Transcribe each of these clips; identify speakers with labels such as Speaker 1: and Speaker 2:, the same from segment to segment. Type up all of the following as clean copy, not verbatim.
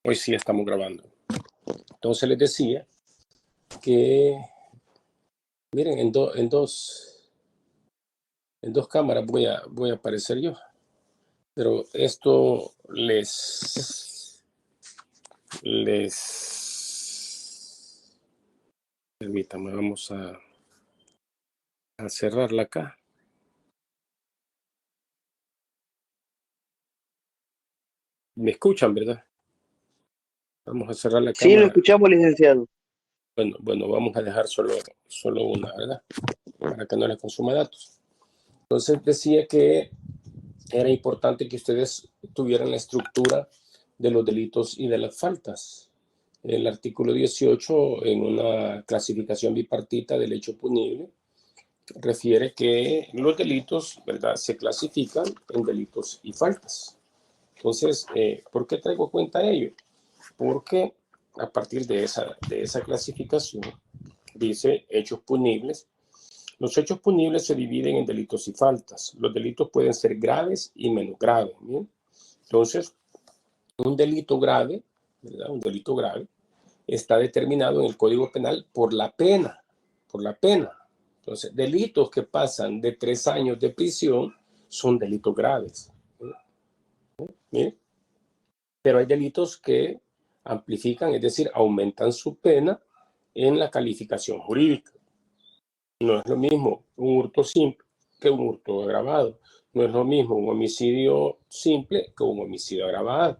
Speaker 1: Hoy sí estamos grabando. Entonces les decía que, miren, en dos cámaras voy a aparecer yo. Pero esto permítame, vamos a cerrarla acá. ¿Me escuchan, verdad? Vamos a cerrar la
Speaker 2: Sí, lo
Speaker 1: cámara.
Speaker 2: escuchamos, licenciado.
Speaker 1: Bueno, vamos a dejar solo una, ¿verdad? Para que no les consuma datos. Entonces decía que era importante que ustedes tuvieran la estructura de los delitos y de las faltas. El artículo 18, en una clasificación bipartita del hecho punible, refiere que los delitos, ¿verdad?, se clasifican en delitos y faltas. Entonces, ¿por qué traigo cuenta ello? Porque a partir de esa clasificación, dice hechos punibles. Los hechos punibles se dividen en delitos y faltas. Los delitos pueden ser graves y menos graves. ¿Bien? Entonces, un delito grave, ¿verdad?, un delito grave, está determinado en el Código Penal por la pena. Entonces, delitos que pasan de 3 años de prisión son delitos graves. ¿Bien? Pero hay delitos que amplifican, es decir, aumentan su pena en la calificación jurídica. No es lo mismo un hurto simple que un hurto agravado. No es lo mismo un homicidio simple que un homicidio agravado.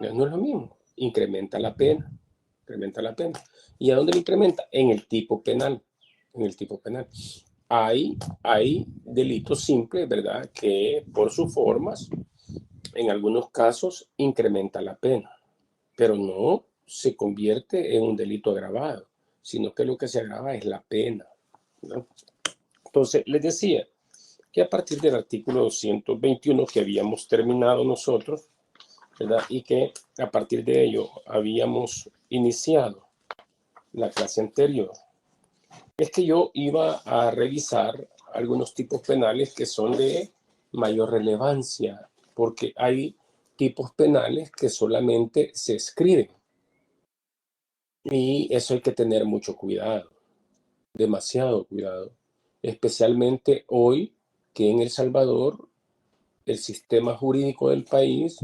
Speaker 1: No es lo mismo. Incrementa la pena. ¿Y a dónde lo incrementa? En el tipo penal. Hay delitos simples, ¿verdad?, que por sus formas, en algunos casos, incrementa la pena, pero no se convierte en un delito agravado, sino que lo que se agrava es la pena, ¿no? Entonces, les decía que a partir del artículo 221 que habíamos terminado nosotros, ¿verdad?, y que a partir de ello habíamos iniciado la clase anterior, es que yo iba a revisar algunos tipos penales que son de mayor relevancia, porque hay tipos penales que solamente se escriben. Y eso hay que tener mucho cuidado, demasiado cuidado, especialmente hoy que en El Salvador el sistema jurídico del país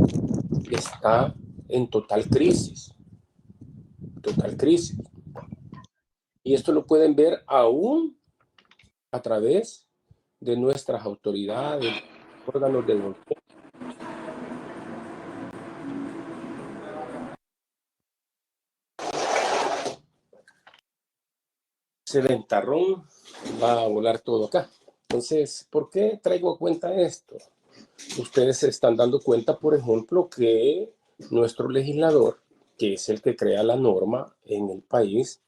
Speaker 1: está en total crisis. Y esto lo pueden ver aún a través de nuestras autoridades, órganos de gobierno. Ese ventarrón va a volar todo acá. Entonces, ¿por qué traigo a cuenta esto? Ustedes se están dando cuenta, por ejemplo, que nuestro legislador, que es el que crea la norma en el país,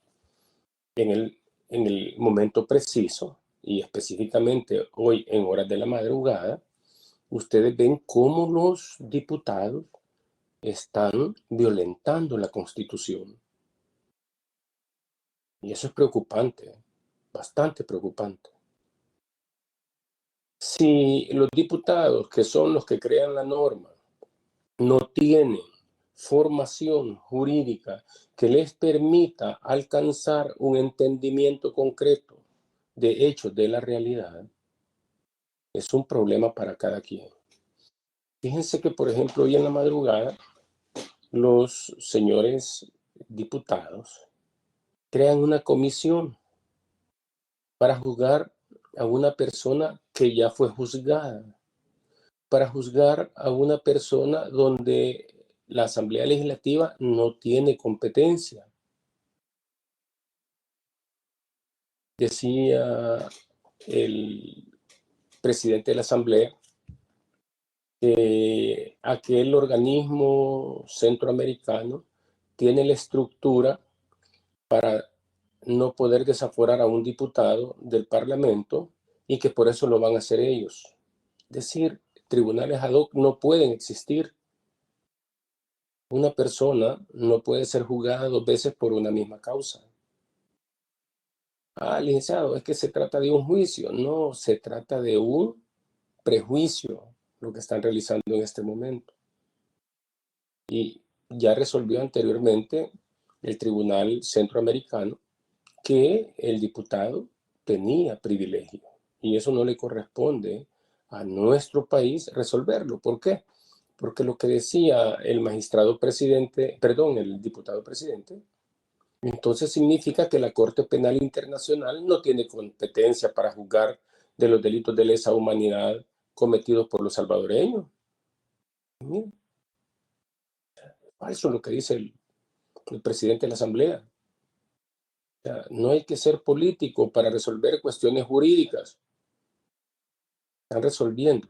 Speaker 1: en el momento preciso, y específicamente hoy en horas de la madrugada, ustedes ven cómo los diputados están violentando la Constitución. Y eso es preocupante, bastante preocupante. Si los diputados, que son los que crean la norma, no tienen formación jurídica que les permita alcanzar un entendimiento concreto de hechos de la realidad, es un problema para cada quien. Fíjense que, por ejemplo, hoy en la madrugada, los señores diputados crean una comisión para juzgar a una persona que ya fue juzgada, para juzgar a una persona donde la Asamblea Legislativa no tiene competencia. Decía el presidente de la Asamblea que aquel organismo centroamericano tiene la estructura para no poder desaforar a un diputado del Parlamento y que por eso lo van a hacer ellos. Es decir, tribunales ad hoc no pueden existir. Una persona no puede ser juzgada 2 veces por una misma causa. Licenciado, es que se trata de un juicio. No, se trata de un prejuicio, lo que están realizando en este momento. Y ya resolvió anteriormente el Tribunal Centroamericano que el diputado tenía privilegio y eso no le corresponde a nuestro país resolverlo. ¿Por qué? Porque lo que decía el magistrado presidente, perdón, el diputado presidente, entonces significa que la Corte Penal Internacional no tiene competencia para juzgar de los delitos de lesa humanidad cometidos por los salvadoreños. Mira, falso lo que dice el presidente de la Asamblea. O sea, no hay que ser político para resolver cuestiones jurídicas. Están resolviendo.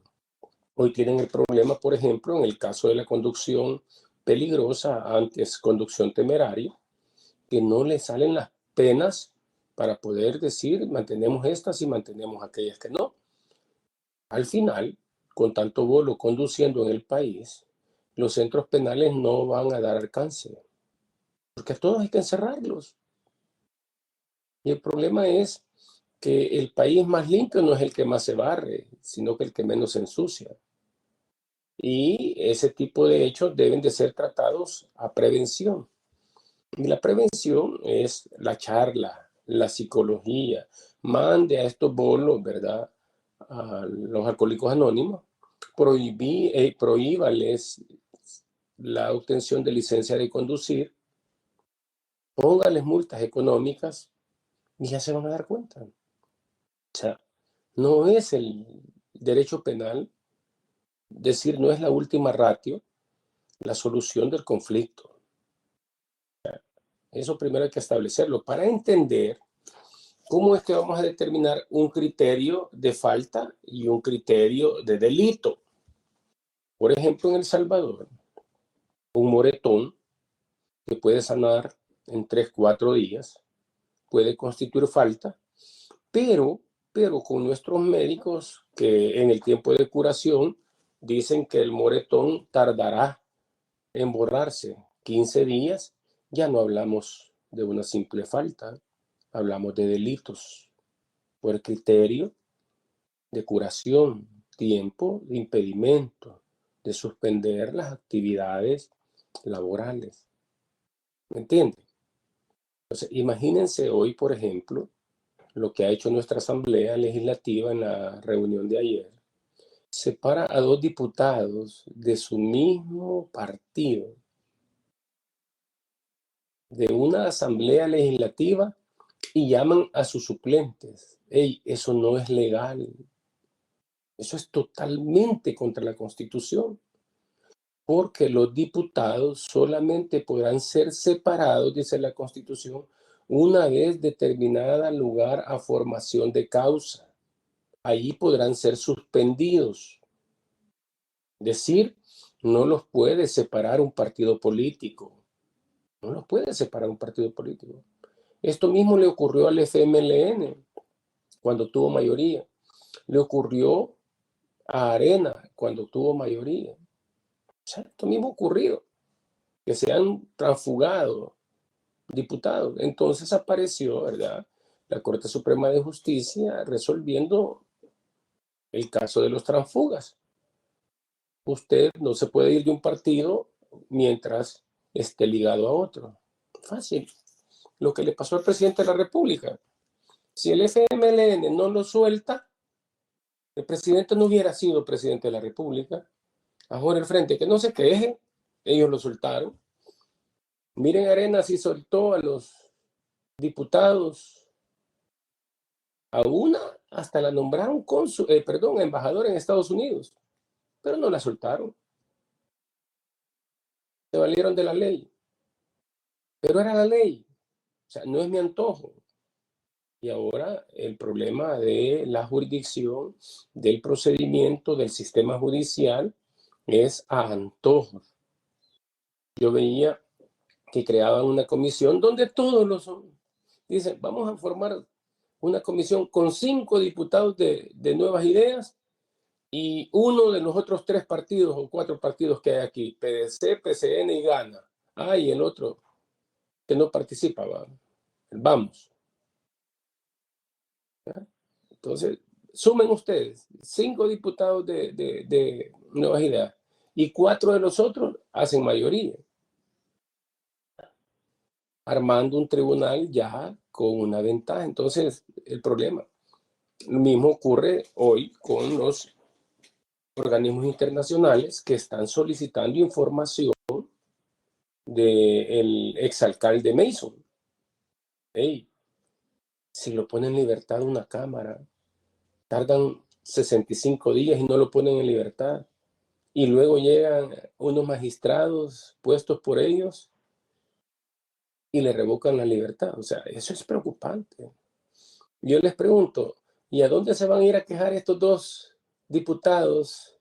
Speaker 1: Hoy tienen el problema, por ejemplo, en el caso de la conducción peligrosa, antes conducción temeraria, que no le salen las penas para poder decir mantenemos estas y mantenemos aquellas que no. Al final, con tanto bolo conduciendo en el país, los centros penales no van a dar alcance, porque a todos hay que encerrarlos. Y el problema es que el país más limpio no es el que más se barre, sino que el que menos se ensucia. Y ese tipo de hechos deben de ser tratados a prevención. Y la prevención es la charla, la psicología. Mande a estos bolos, ¿verdad? A los alcohólicos anónimos, prohíbales la obtención de licencia de conducir, póngales multas económicas y ya se van a dar cuenta. O sea, no es el derecho penal, decir, no es la última ratio, la solución del conflicto. Eso primero hay que establecerlo para entender cómo es que vamos a determinar un criterio de falta y un criterio de delito. Por ejemplo, en El Salvador, un moretón que puede sanar en 3, 4 días puede constituir falta, pero con nuestros médicos que en el tiempo de curación dicen que el moretón tardará en borrarse 15 días, ya no hablamos de una simple falta, hablamos de delitos por criterio de curación, tiempo de impedimento, de suspender las actividades laborales. ¿Me entienden? Entonces, imagínense hoy, por ejemplo, lo que ha hecho nuestra Asamblea Legislativa en la reunión de ayer. Separa a 2 diputados de su mismo partido de una Asamblea Legislativa y llaman a sus suplentes. Ey, eso no es legal. Eso es totalmente contra la Constitución. Porque los diputados solamente podrán ser separados, dice la Constitución, una vez determinada lugar a formación de causa. Ahí podrán ser suspendidos. Decir, no los puede separar un partido político. No los puede separar un partido político. Esto mismo le ocurrió al FMLN cuando tuvo mayoría. Le ocurrió a Arena cuando tuvo mayoría. O sea, esto mismo ha ocurrido, que se han transfugado diputados. Entonces apareció, ¿verdad?, la Corte Suprema de Justicia resolviendo el caso de los transfugas. Usted no se puede ir de un partido mientras esté ligado a otro. Fácil. Lo que le pasó al presidente de la República. Si el FMLN no lo suelta, el presidente no hubiera sido presidente de la República. Ahora el frente, que no se queje, ellos lo soltaron. Miren, Arena sí soltó a los diputados, a una hasta la nombraron embajadora en Estados Unidos, pero no la soltaron. Se valieron de la ley, pero era la ley. O sea, no es mi antojo. Y ahora el problema de la jurisdicción, del procedimiento, del sistema judicial, es a antojos. Yo veía que creaban una comisión donde todos los dicen, vamos a formar una comisión con 5 diputados de nuevas ideas y uno de los otros 3 partidos o 4 partidos que hay aquí, PDC, PCN y Gana. Y el otro que no participa, vamos. Entonces, sumen ustedes 5 diputados de nuevas ideas y 4 de los otros hacen mayoría. armando un tribunal ya con una ventaja. Entonces, el problema. Lo mismo ocurre hoy con los organismos internacionales que están solicitando información del exalcalde Mason. Hey, si lo ponen en libertad una cámara, tardan 65 días y no lo ponen en libertad. Y luego llegan unos magistrados puestos por ellos y le revocan la libertad. O sea, eso es preocupante. Yo les pregunto, ¿y a dónde se van a ir a quejar estos dos diputados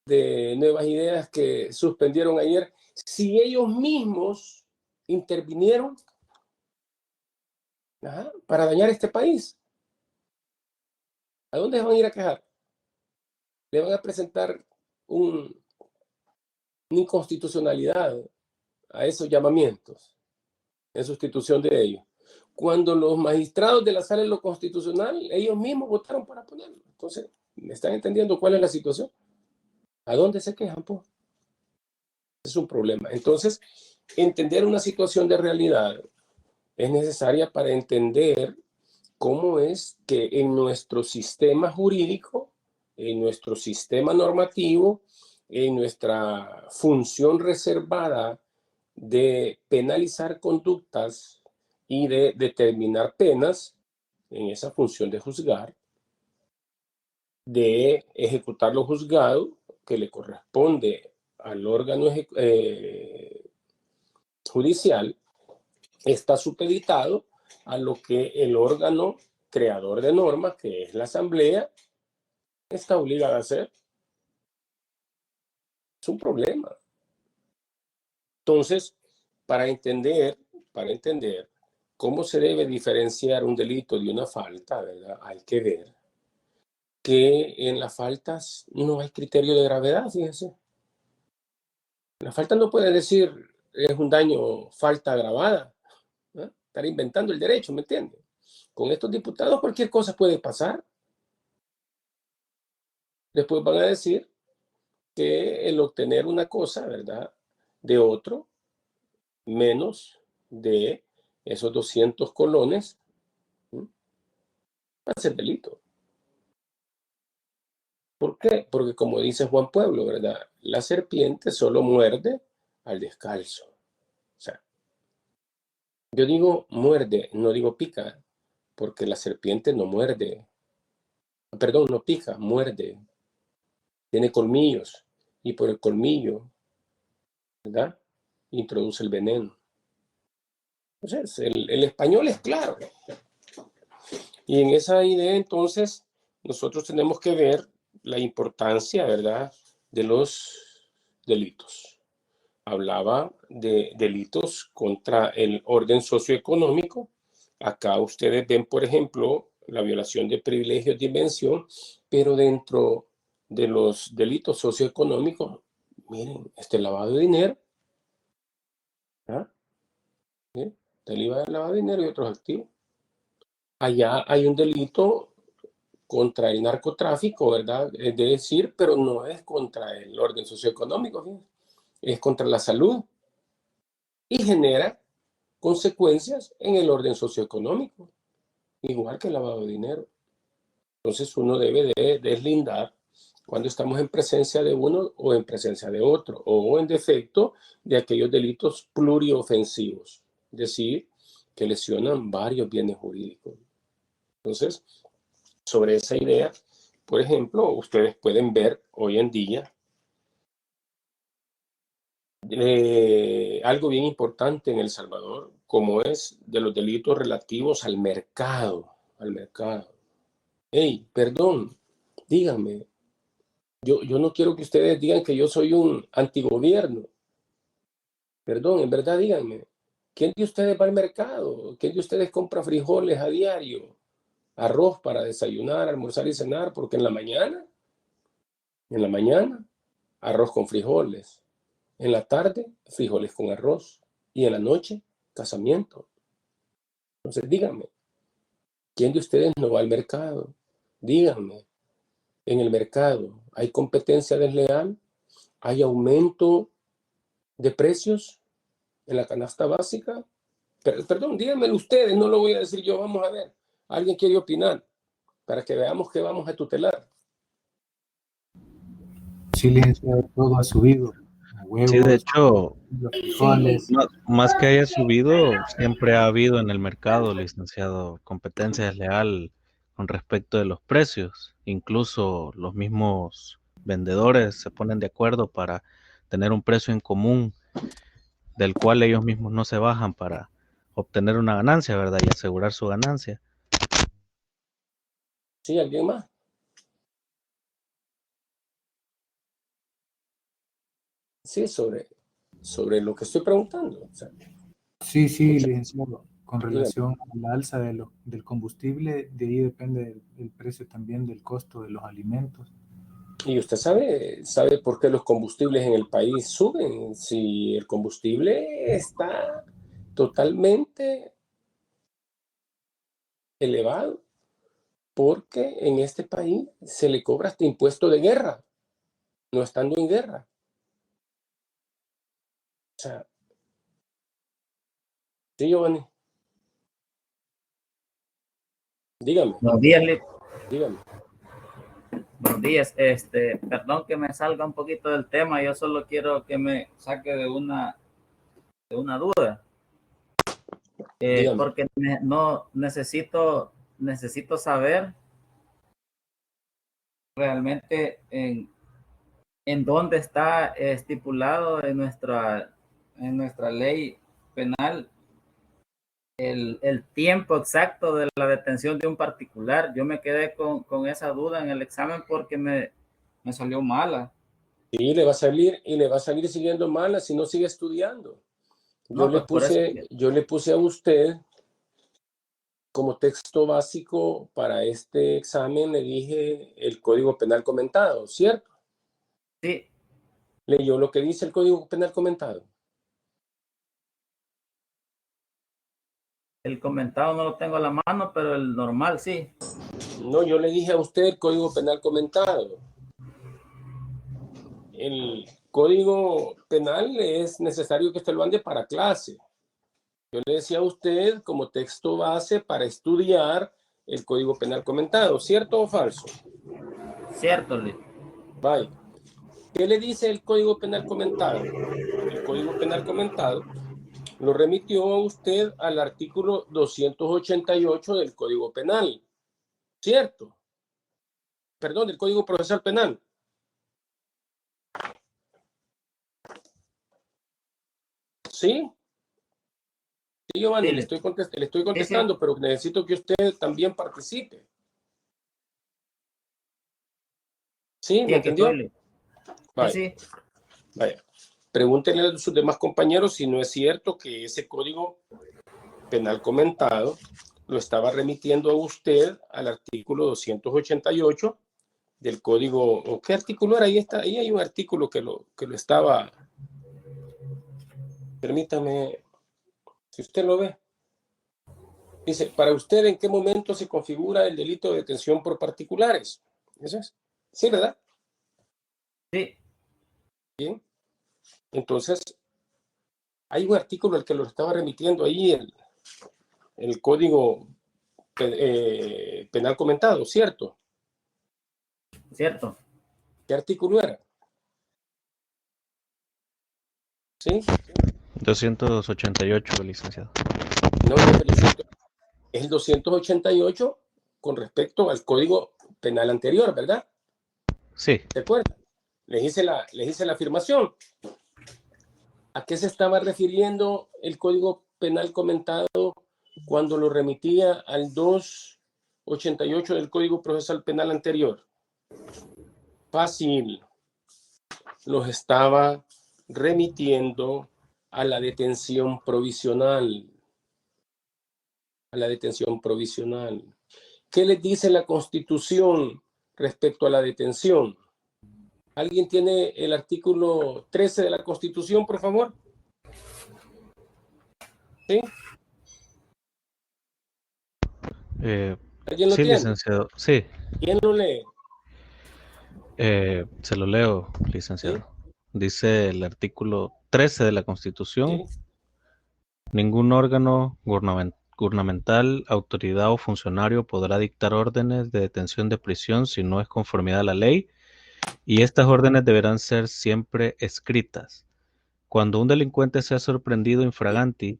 Speaker 1: de Nuevas Ideas que suspendieron ayer si ellos mismos intervinieron para dañar este país? ¿A dónde se van a ir a quejar? Le van a presentar una inconstitucionalidad a esos llamamientos en sustitución de ellos. Cuando los magistrados de la sala de lo constitucional, ellos mismos votaron para ponerlo. Entonces, ¿me están entendiendo cuál es la situación? ¿A dónde se quejan, pues? Es un problema. Entonces, entender una situación de realidad es necesaria para entender cómo es que en nuestro sistema jurídico, en nuestro sistema normativo, en nuestra función reservada de penalizar conductas y de determinar penas, en esa función de juzgar, de ejecutar lo juzgado que le corresponde al órgano judicial, está supeditado a lo que el órgano creador de normas, que es la Asamblea, está obligada a hacer. Es un problema. Entonces, para entender cómo se debe diferenciar un delito de una falta, ¿verdad? Hay que ver que en las faltas no hay criterio de gravedad, fíjense. La falta no puede decir es un daño, falta agravada, ¿no? Estar inventando el derecho, ¿me entiende? Con estos diputados cualquier cosa puede pasar. Después van a decir que el obtener una cosa, ¿verdad?, de otro, menos de esos 200 colones, ¿sí?, va a ser delito. ¿Por qué? Porque como dice Juan Pueblo, ¿verdad?, la serpiente solo muerde al descalzo. O sea, yo digo muerde, no digo pica, porque la serpiente no muerde. Perdón, no pica, muerde. Tiene colmillos y por el colmillo, ¿verdad?, introduce el veneno. Entonces, el español es claro. Y en esa idea, entonces, nosotros tenemos que ver la importancia, ¿verdad?, de los delitos. Hablaba de delitos contra el orden socioeconómico. Acá ustedes ven, por ejemplo, la violación de privilegios de invención, pero dentro de los delitos socioeconómicos, miren, lavado de dinero, ¿ah? ¿Sí? El lavado de dinero y otros activos. Allá hay un delito contra el narcotráfico, ¿verdad? Es decir, pero no es contra el orden socioeconómico, ¿sí?, es contra la salud y genera consecuencias en el orden socioeconómico, igual que el lavado de dinero. Entonces uno debe de deslindar cuando estamos en presencia de uno o en presencia de otro, o en defecto de aquellos delitos pluriofensivos, es decir, que lesionan varios bienes jurídicos. Entonces, sobre esa idea, por ejemplo, ustedes pueden ver hoy en día algo bien importante en El Salvador, como es de los delitos relativos al mercado, al mercado. Hey, perdón, díganme, yo no quiero que ustedes digan que yo soy un antigobierno. Perdón, en verdad díganme, ¿quién de ustedes va al mercado? ¿Quién de ustedes compra frijoles a diario? Arroz para desayunar, almorzar y cenar, porque en la mañana, arroz con frijoles. En la tarde, frijoles con arroz. Y en la noche, casamiento. Entonces, díganme, ¿quién de ustedes no va al mercado? Díganme, en el mercado, ¿hay competencia desleal? ¿Hay aumento de precios en la canasta básica? Perdón, díganmelo ustedes, no lo voy a decir yo, vamos a ver. ¿Alguien quiere opinar? Para que veamos qué vamos a tutelar.
Speaker 2: Sí, licenciado, todo ha subido.
Speaker 3: Sí, de
Speaker 2: Huevos,
Speaker 3: hecho,
Speaker 2: los frijoles.
Speaker 3: más que haya subido, siempre ha habido en el mercado, licenciado, competencia desleal con respecto de los precios. Incluso los mismos vendedores se ponen de acuerdo para tener un precio en común del cual ellos mismos no se bajan para obtener una ganancia, ¿verdad? Y asegurar su ganancia.
Speaker 1: ¿Sí? ¿Alguien más? Sí, sobre lo que estoy preguntando. O sea,
Speaker 2: Sí,
Speaker 1: mucha-
Speaker 2: licenciado. Con
Speaker 1: dígame.
Speaker 2: relación a la alza del combustible, de ahí depende el precio también del costo de los alimentos.
Speaker 1: ¿Y usted sabe por qué los combustibles en el país suben? Si el combustible está totalmente elevado, porque en este país se le cobra hasta impuesto de guerra, no estando en guerra. O sea, sí, Giovanni, dígame,
Speaker 4: Buenos días,
Speaker 1: dígame.
Speaker 4: buenos días. Perdón que me salga un poquito del tema. Yo solo quiero que me saque de una duda,
Speaker 1: Dígame.
Speaker 4: porque no necesito saber realmente en dónde está estipulado en nuestra ley penal el tiempo exacto de la detención de un particular. Yo me quedé con esa duda en el examen porque me salió mala.
Speaker 1: Y le va a salir siguiendo mala si no sigue estudiando.
Speaker 4: No, pues por eso.
Speaker 1: Yo le puse a usted como texto básico para este examen, le dije el Código Penal comentado, ¿cierto?
Speaker 4: Sí,
Speaker 1: ¿Leyó lo que dice el Código Penal comentado?
Speaker 4: el comentado no lo tengo a la mano, pero el normal sí.
Speaker 1: No, yo le dije a usted el Código Penal comentado. El Código Penal es necesario que usted lo ande para clase. Yo le decía a usted como texto base para estudiar el Código Penal comentado, ¿cierto o falso?
Speaker 4: Cierto, Luis.
Speaker 1: Vaya. ¿Qué le dice el Código Penal comentado? El Código Penal comentado lo remitió a usted al artículo 288 del Código Penal, ¿cierto? Perdón, del Código Procesal Penal. ¿Sí? Sí, Giovanni,
Speaker 4: Sí,
Speaker 1: le estoy
Speaker 4: sí, sí.
Speaker 1: contestando, pero necesito que usted también participe. ¿Sí?
Speaker 4: Sí,
Speaker 1: ¿Me
Speaker 4: aquí estoy,
Speaker 1: entendió?
Speaker 4: Luis. Sí,
Speaker 1: Vaya,
Speaker 4: sí.
Speaker 1: vaya. Pregúntenle a sus demás compañeros si no es cierto que ese Código Penal comentado lo estaba remitiendo a usted al artículo 288 del código. ¿Qué artículo era? Ahí hay un artículo que lo estaba. Permítame, si usted lo ve. Dice, para usted, ¿en qué momento se configura el delito de detención por particulares? ¿Eso es? Sí, ¿verdad?
Speaker 4: Sí,
Speaker 1: Bien. Entonces, hay un artículo al que lo estaba remitiendo ahí, el código penal comentado, ¿cierto?
Speaker 4: cierto.
Speaker 1: ¿Qué artículo era? ¿Sí?
Speaker 3: 288, licenciado.
Speaker 1: No, no es el 200, es el 288 con respecto al código penal anterior, ¿verdad?
Speaker 3: Sí,
Speaker 1: ¿Se acuerdan? Les hice la afirmación. ¿A qué se estaba refiriendo el Código Penal comentado cuando lo remitía al 288 del Código Procesal Penal anterior? Fácil. Los estaba remitiendo a la detención provisional. A la detención provisional. ¿Qué les dice la Constitución respecto a la detención? ¿Alguien tiene el artículo 13 de la Constitución, por favor? ¿Sí? ¿Alguien lo
Speaker 3: sí,
Speaker 1: tiene?
Speaker 3: licenciado. Sí,
Speaker 1: ¿Quién lo lee?
Speaker 3: se lo leo,
Speaker 1: ¿Sí?
Speaker 3: licenciado. Dice el artículo 13 de la Constitución.
Speaker 1: ¿Sí?
Speaker 3: Ningún órgano gubernamental, autoridad o funcionario podrá dictar órdenes de detención de prisión si no es conformidad a la ley, y estas órdenes deberán ser siempre escritas. Cuando un delincuente sea sorprendido infraganti,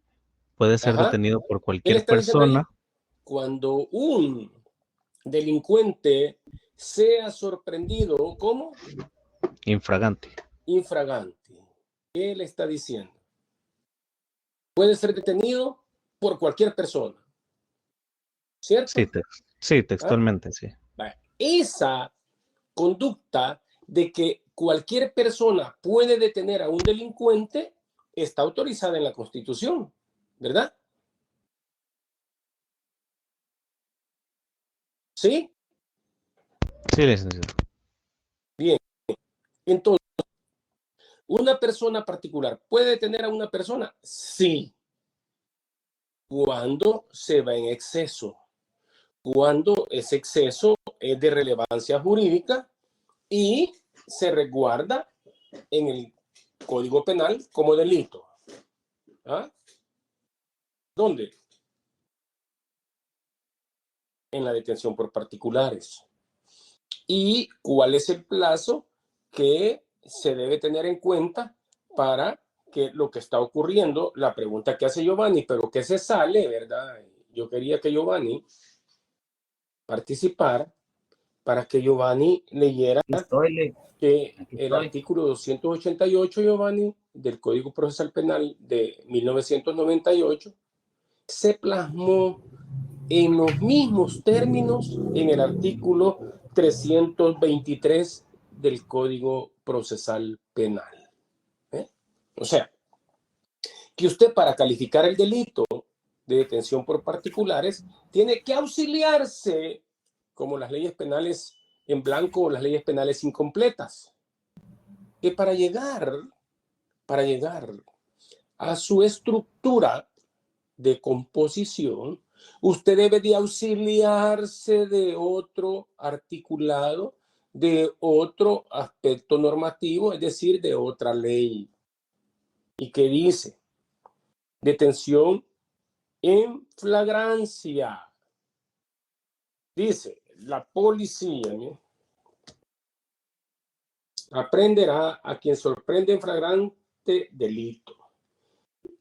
Speaker 3: puede ser
Speaker 1: Ajá.
Speaker 3: detenido por
Speaker 1: Él
Speaker 3: cualquier
Speaker 1: está diciendo ahí,
Speaker 3: persona
Speaker 1: cuando un delincuente sea sorprendido como
Speaker 3: infraganti.
Speaker 1: infraganti. ¿Qué le está diciendo? Puede ser detenido por cualquier persona, ¿cierto?
Speaker 3: Sí,
Speaker 1: ¿Ah?
Speaker 3: textualmente, sí.
Speaker 1: Esa conducta de que cualquier persona puede detener a un delincuente está autorizada en la Constitución, ¿verdad? ¿Sí?
Speaker 3: Sí, licenciado.
Speaker 1: Bien. Entonces, ¿una persona particular puede detener a una persona? Sí. Cuando se va en exceso. Cuando ese exceso es de relevancia jurídica y se resguarda en el Código Penal como delito. ¿Ah? ¿Dónde? En la detención por particulares. ¿Y cuál es el plazo que se debe tener en cuenta para que lo que está ocurriendo, la pregunta que hace Giovanni, pero que se sale, ¿verdad? Yo quería que Giovanni participara para que Giovanni leyera
Speaker 4: Aquí estoy,
Speaker 1: que
Speaker 4: aquí
Speaker 1: el
Speaker 4: estoy.
Speaker 1: artículo 288, Giovanni, del Código Procesal Penal de 1998, se plasmó en los mismos términos en el artículo 323 del Código Procesal Penal. ¿Eh? O sea, que usted para calificar el delito de detención por particulares tiene que auxiliarse como las leyes penales en blanco o las leyes penales incompletas. Que para llegar a su estructura de composición, usted debe de auxiliarse de otro articulado, de otro aspecto normativo, es decir, de otra ley. ¿Y qué dice? Detención en flagrancia. Dice, la policía, ¿no?, aprenderá a quien sorprende en flagrante delito.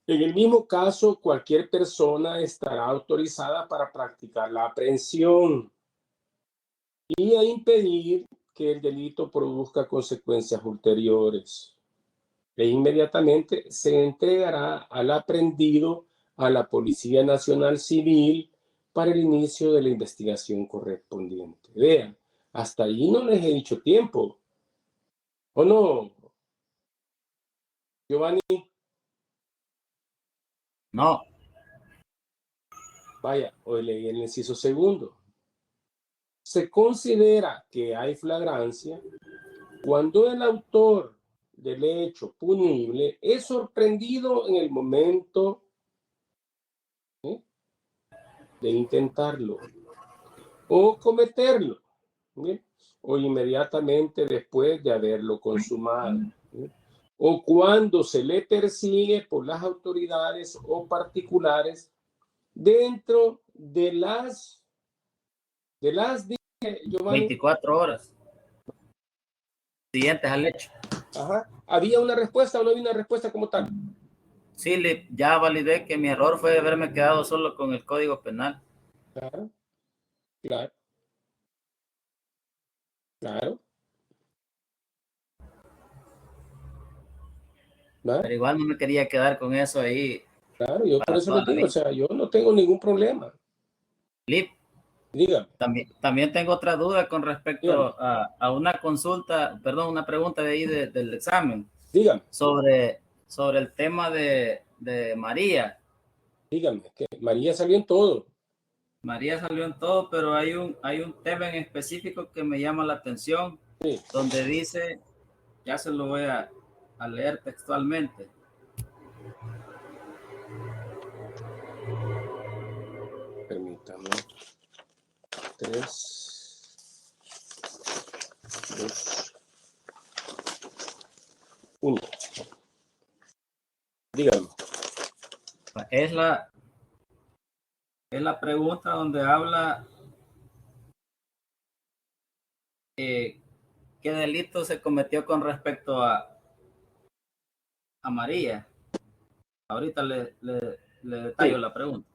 Speaker 1: En el mismo caso, cualquier persona estará autorizada para practicar la aprehensión y a impedir que el delito produzca consecuencias ulteriores. E inmediatamente se entregará al aprendido a la Policía Nacional Civil para el inicio de la investigación correspondiente. Vean, hasta allí no les he dicho tiempo. ¿O no, Giovanni?
Speaker 4: No,
Speaker 1: Vaya, hoy leí el inciso segundo. Se considera que hay flagrancia cuando el autor del hecho punible es sorprendido en el momento de intentarlo o cometerlo, ¿sí?, o inmediatamente después de haberlo consumado, ¿sí?, o cuando se le persigue por las autoridades o particulares dentro de las Giovanni.
Speaker 4: 24 horas siguientes al hecho.
Speaker 1: Ajá. ¿Había una respuesta o no había una respuesta como tal?
Speaker 4: Sí, ya validé que mi error fue haberme quedado solo con el Código Penal.
Speaker 1: Claro, claro, claro. ¿Va?
Speaker 4: Pero igual no me quería quedar con eso ahí
Speaker 1: Claro, yo por
Speaker 4: para
Speaker 1: eso
Speaker 4: toda
Speaker 1: les
Speaker 4: la
Speaker 1: digo, o
Speaker 4: vida.
Speaker 1: sea, yo no tengo ningún problema.
Speaker 4: Lip,
Speaker 1: Dígame,
Speaker 4: también tengo otra duda con
Speaker 1: dígame,
Speaker 4: respecto a una consulta, perdón, una pregunta de ahí del examen
Speaker 1: dígame,
Speaker 4: sobre el tema de María.
Speaker 1: dígame, que María salió en todo.
Speaker 4: María salió en todo, pero hay un tema en específico que me llama la atención,
Speaker 1: Sí.
Speaker 4: donde dice, ya se lo voy a leer textualmente.
Speaker 1: Permítame. 3, 2, 1. Dígame.
Speaker 4: Es la pregunta donde habla qué delito se cometió con respecto a María. Ahorita le detallo
Speaker 1: Sí.
Speaker 4: la pregunta.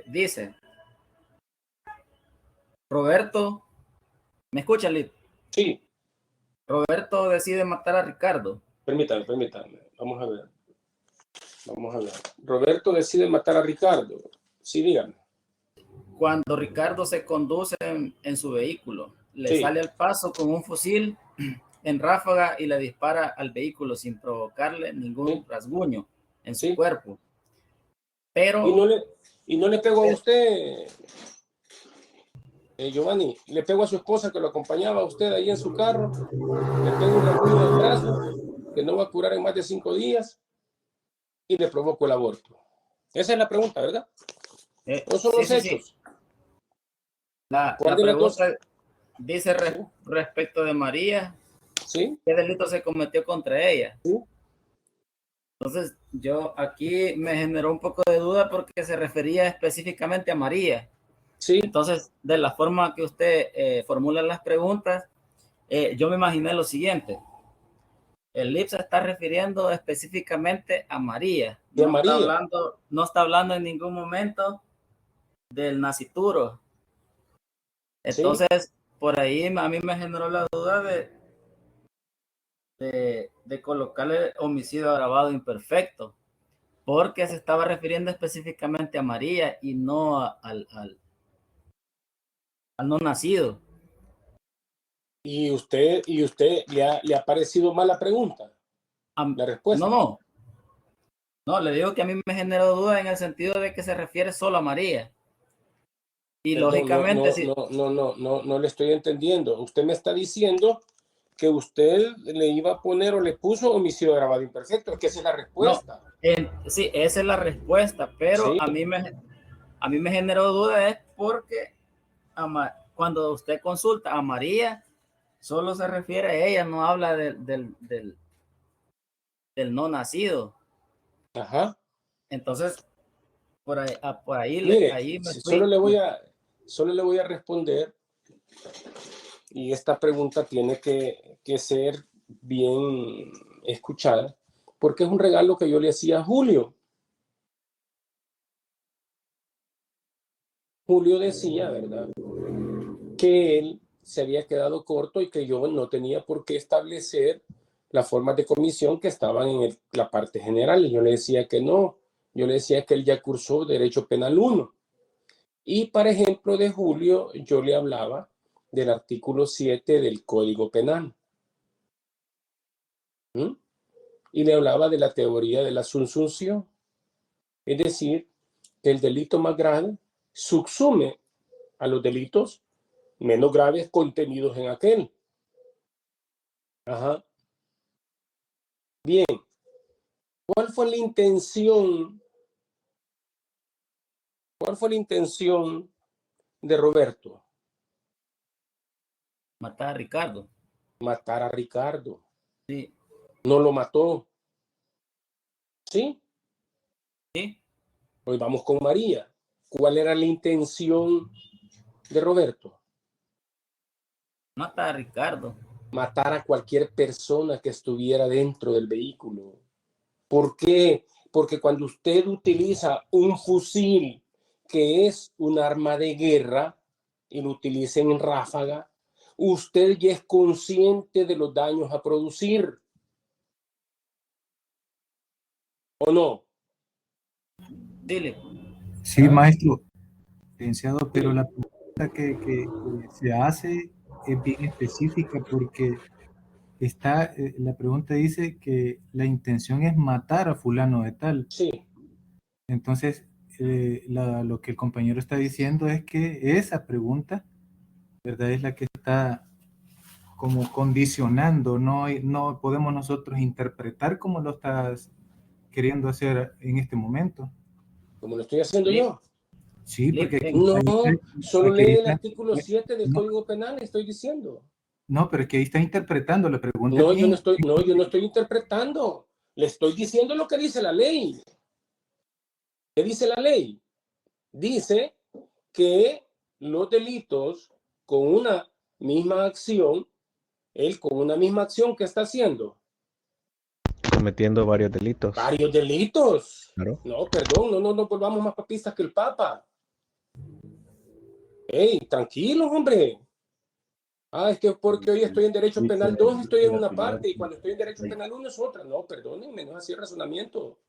Speaker 4: Dice, Roberto, ¿me escucha, Lito?
Speaker 1: Sí,
Speaker 4: Roberto decide matar a Ricardo.
Speaker 1: permítame. Vamos a ver. Roberto decide matar a Ricardo. Sí, dígame.
Speaker 4: Cuando Ricardo se conduce en su vehículo, le
Speaker 1: Sí.
Speaker 4: sale al paso con un fusil en ráfaga y le dispara al vehículo sin provocarle ningún rasguño en su
Speaker 1: Sí.
Speaker 4: cuerpo.
Speaker 1: Y
Speaker 4: Pero
Speaker 1: no le pego a usted, Giovanni, le pego a su esposa que lo acompañaba a usted ahí en su carro, le pego un rasguño en el brazo que no va a curar en más de 5 días y le provoco el aborto. Esa es la pregunta, ¿verdad? ¿No son los
Speaker 4: sí.
Speaker 1: hechos?
Speaker 4: La
Speaker 1: ¿Cuál de los dos?
Speaker 4: pregunta dice respecto de María,
Speaker 1: Sí,
Speaker 4: ¿qué delito se cometió contra ella?
Speaker 1: sí,
Speaker 4: Entonces, yo aquí me generó un poco de duda porque se refería específicamente a María.
Speaker 1: sí.
Speaker 4: Entonces, de la forma que usted formula las preguntas, yo me imaginé lo siguiente. El LIP se está refiriendo específicamente a María.
Speaker 1: De María.
Speaker 4: No está hablando en ningún momento del nascituro.
Speaker 1: Sí.
Speaker 4: Entonces, por ahí a mí me generó la duda de colocarle homicidio agravado imperfecto, porque se estaba refiriendo específicamente a María y no al no nacido.
Speaker 1: ¿Y usted le ha parecido mala pregunta? La respuesta.
Speaker 4: No, le digo que a mí me generó duda en el sentido de que se refiere solo a María. Y
Speaker 1: Perdón,
Speaker 4: lógicamente, sí.
Speaker 1: no le estoy entendiendo. Usted me está diciendo que usted le iba a poner o le puso homicidio agravado imperfecto, es que esa es la
Speaker 4: No,
Speaker 1: respuesta.
Speaker 4: sí, esa es la respuesta, pero
Speaker 1: Sí.
Speaker 4: a mí me generó duda es porque cuando usted consulta a María, solo se refiere a ella, no habla del no nacido.
Speaker 1: Ajá.
Speaker 4: Entonces, por ahí
Speaker 1: Mire,
Speaker 4: me
Speaker 1: solo
Speaker 4: fui.
Speaker 1: le voy a responder, y esta pregunta tiene que ser bien escuchada, porque es un regalo que yo le hacía a Julio. Julio decía, ¿verdad?, que él se había quedado corto y que yo no tenía por qué establecer las formas de comisión que estaban en la parte general. Y yo le decía que no. Yo le decía que él ya cursó Derecho Penal 1. Y, por ejemplo, de Julio, yo le hablaba del artículo 7 del Código Penal. ¿Mm? Y le hablaba de la teoría de la subsunción. Es decir, que el delito más grave subsume a los delitos menos graves contenidos en aquel. Ajá. Bien. ¿Cuál fue la intención? ¿Cuál fue la intención de Roberto?
Speaker 4: Matar a Ricardo.
Speaker 1: Matar a Ricardo.
Speaker 4: Sí.
Speaker 1: No lo mató. ¿Sí?
Speaker 4: Sí.
Speaker 1: Hoy vamos con María. ¿Cuál era la intención de Roberto?
Speaker 4: Matar a Ricardo.
Speaker 1: Matar a cualquier persona que estuviera dentro del vehículo. ¿Por qué? Porque cuando usted utiliza un fusil que es un arma de guerra y lo utiliza en ráfaga, usted ya es consciente de los daños a producir. ¿O no?
Speaker 4: Dile.
Speaker 2: Sí,
Speaker 1: ¿Ah?
Speaker 2: maestro, licenciado, pero
Speaker 1: Sí.
Speaker 2: la pregunta que se hace es bien específica porque la pregunta dice que la intención es matar a fulano de tal.
Speaker 1: Sí.
Speaker 2: Entonces, lo que el compañero está diciendo es que esa pregunta, ¿verdad? Es la que está como condicionando, no podemos nosotros interpretar como lo estás queriendo hacer en este momento.
Speaker 1: Como lo estoy haciendo yo.
Speaker 2: Sí, porque
Speaker 1: No, solo
Speaker 2: aquí
Speaker 1: lee el
Speaker 2: está-
Speaker 1: artículo 7 del
Speaker 2: no,
Speaker 1: Código Penal, estoy diciendo.
Speaker 2: no, pero que ahí está interpretando la pregunta
Speaker 1: No,
Speaker 2: bien.
Speaker 1: yo no estoy interpretando. Le estoy diciendo lo que dice la ley. ¿Qué dice la ley? Dice que los delitos con una misma acción, él con una misma acción, ¿qué está haciendo?
Speaker 3: Cometiendo varios delitos.
Speaker 1: Varios delitos.
Speaker 3: Claro.
Speaker 1: No, perdón, no volvamos más papistas que el Papa. Ey, tranquilos, hombre. Ah, es que porque hoy estoy en Derecho Penal 2 estoy en una parte y cuando estoy en Derecho Penal 1 es otra. No, perdónenme, no es así el razonamiento.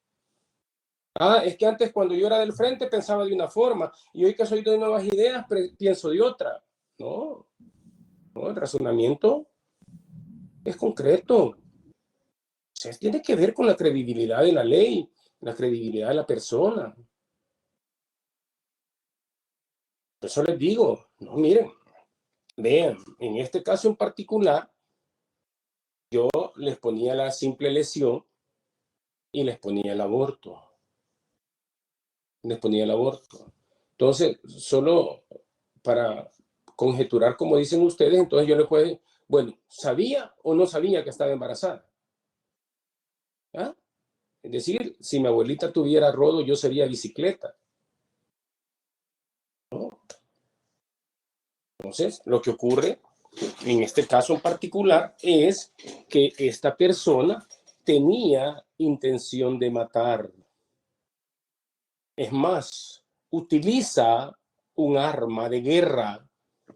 Speaker 1: Ah, es que antes cuando yo era del frente pensaba de una forma y hoy que soy de nuevas ideas pienso de otra. No, no, el razonamiento es concreto. O sea, tiene que ver con la credibilidad de la ley, la credibilidad de la persona. Por eso les digo, no, miren, vean, en este caso en particular, yo les ponía la simple lesión y les ponía el aborto. Les ponía el aborto. Entonces, solo para conjeturar, como dicen ustedes, entonces yo les puedo, bueno, ¿sabía o no sabía que estaba embarazada? ¿Ah? Es decir, si mi abuelita tuviera rodo, yo sería bicicleta. ¿No? Entonces, lo que ocurre en este caso en particular es que esta persona tenía intención de matar. Es más, utiliza un arma de guerra. O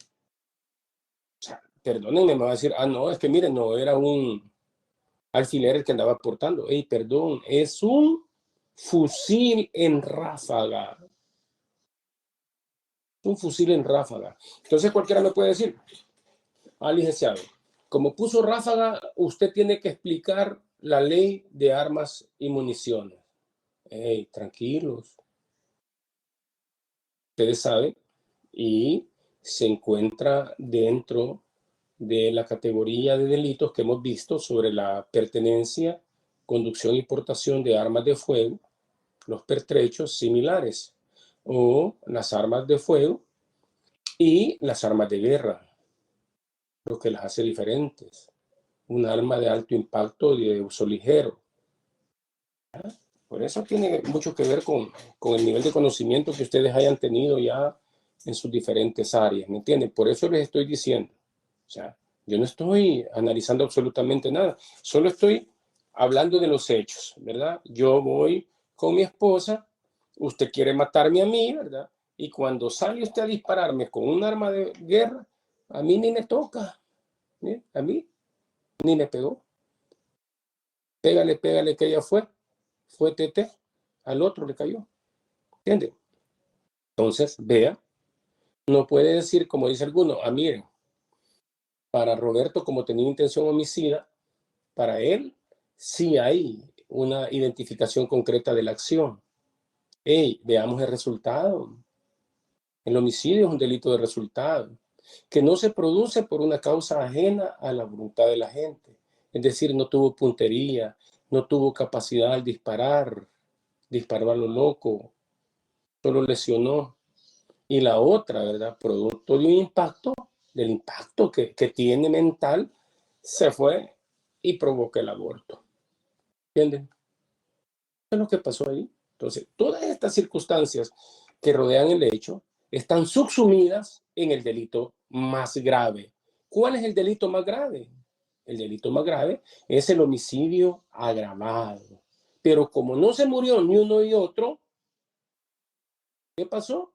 Speaker 1: sea, perdónenme, me va a decir, ah, no, es que miren, no, era un alfiler el que andaba portando. Ey, perdón, es un fusil en ráfaga. Un fusil en ráfaga. Entonces cualquiera me puede decir, ah, licenciado, como puso ráfaga, usted tiene que explicar la ley de armas y municiones. Ey, tranquilos. Ustedes saben, y se encuentra dentro de la categoría de delitos que hemos visto sobre la pertenencia, conducción y portación de armas de fuego, los pertrechos similares, o las armas de fuego y las armas de guerra, lo que las hace diferentes. Un arma de alto impacto y de uso ligero. Por eso tiene mucho que ver con el nivel de conocimiento que ustedes hayan tenido ya en sus diferentes áreas, ¿me entienden? Por eso les estoy diciendo, o sea, yo no estoy analizando absolutamente nada, solo estoy hablando de los hechos, ¿verdad? Yo voy con mi esposa, usted quiere matarme a mí, ¿verdad? Y cuando sale usted a dispararme con un arma de guerra, a mí ni me toca, ¿sí? A mí ni me pegó. Pégale, pégale, que ella fue TT, al otro le cayó, ¿entienden? Entonces, vea, no puede decir, como dice alguno, ah, miren, para Roberto, como tenía intención homicida, para él sí hay una identificación concreta de la acción. Hey, veamos el resultado. El homicidio es un delito de resultado, que no se produce por una causa ajena a la voluntad de la gente. Es decir, no tuvo puntería, no tuvo capacidad al disparar, disparó a lo loco, solo lesionó. Y la otra, ¿verdad? Producto de un impacto, del impacto que tiene mental, se fue y provoca el aborto. ¿Entienden? Eso es lo que pasó ahí. Entonces, todas estas circunstancias que rodean el hecho están subsumidas en el delito más grave. ¿Cuál es el delito más grave? El delito más grave es el homicidio agravado. Pero como no se murió ni uno ni otro, ¿qué pasó?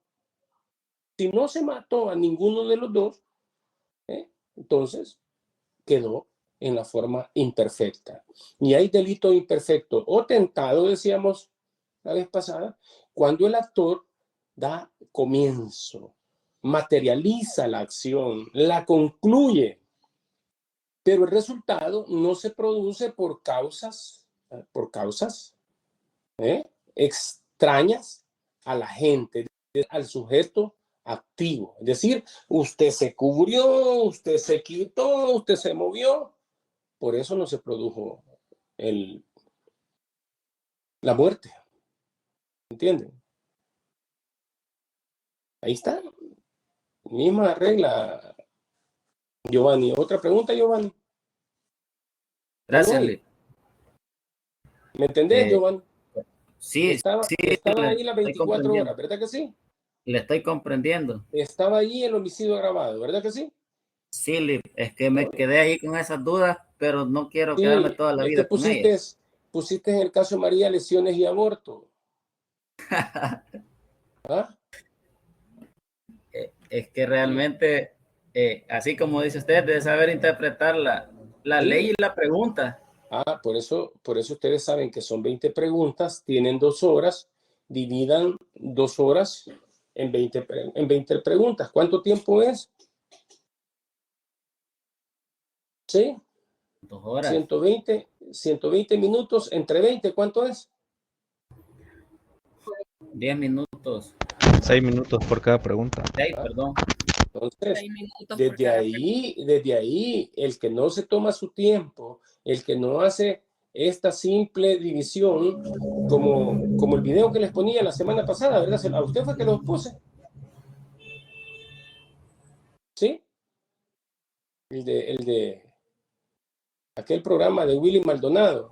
Speaker 1: Si no se mató a ninguno de los dos, entonces quedó en la forma imperfecta. Y hay delito imperfecto o tentado, decíamos la vez pasada, cuando el actor da comienzo, materializa la acción, la concluye, pero el resultado no se produce por causas extrañas a la gente, al sujeto activo. Es decir, usted se cubrió, usted se quitó, usted se movió. Por eso no se produjo la muerte. ¿Entienden? Ahí está. Misma regla, Giovanni. ¿Otra pregunta, Giovanni?
Speaker 4: Gracias,
Speaker 1: Manuel,
Speaker 4: Lee.
Speaker 1: ¿me entendés, Giovanni?
Speaker 4: Sí,
Speaker 1: Estaban ahí las 24 horas, ¿verdad que sí?
Speaker 4: Le estoy comprendiendo.
Speaker 1: Estaba ahí el homicidio agravado, ¿verdad que sí?
Speaker 4: Sí, Lee, es que me quedé ahí con esas dudas, pero no quiero quedarme toda la
Speaker 1: Es que
Speaker 4: vida con ellas.
Speaker 1: pusiste en el caso de María lesiones y aborto. ¿Ah?
Speaker 4: Es que realmente, así como dice usted, debe saber interpretar la
Speaker 1: Sí.
Speaker 4: ley y la pregunta.
Speaker 1: Por eso ustedes saben que son 20 preguntas, tienen 2 horas, dividan 2 horas en 20 preguntas. ¿Cuánto tiempo es? Sí,
Speaker 4: 2 horas.
Speaker 1: 120 minutos entre 20, ¿cuánto es?
Speaker 4: 10 minutos.
Speaker 3: 6 minutos por cada pregunta.
Speaker 4: 6, perdón.
Speaker 1: Entonces,
Speaker 5: 6 minutos por
Speaker 1: desde
Speaker 5: cada
Speaker 1: ahí, el que no se toma su tiempo, el que no hace esta simple división, como el video que les ponía la semana pasada, ¿verdad? A usted fue que los puse, ¿sí? El de aquel programa de Willy Maldonado,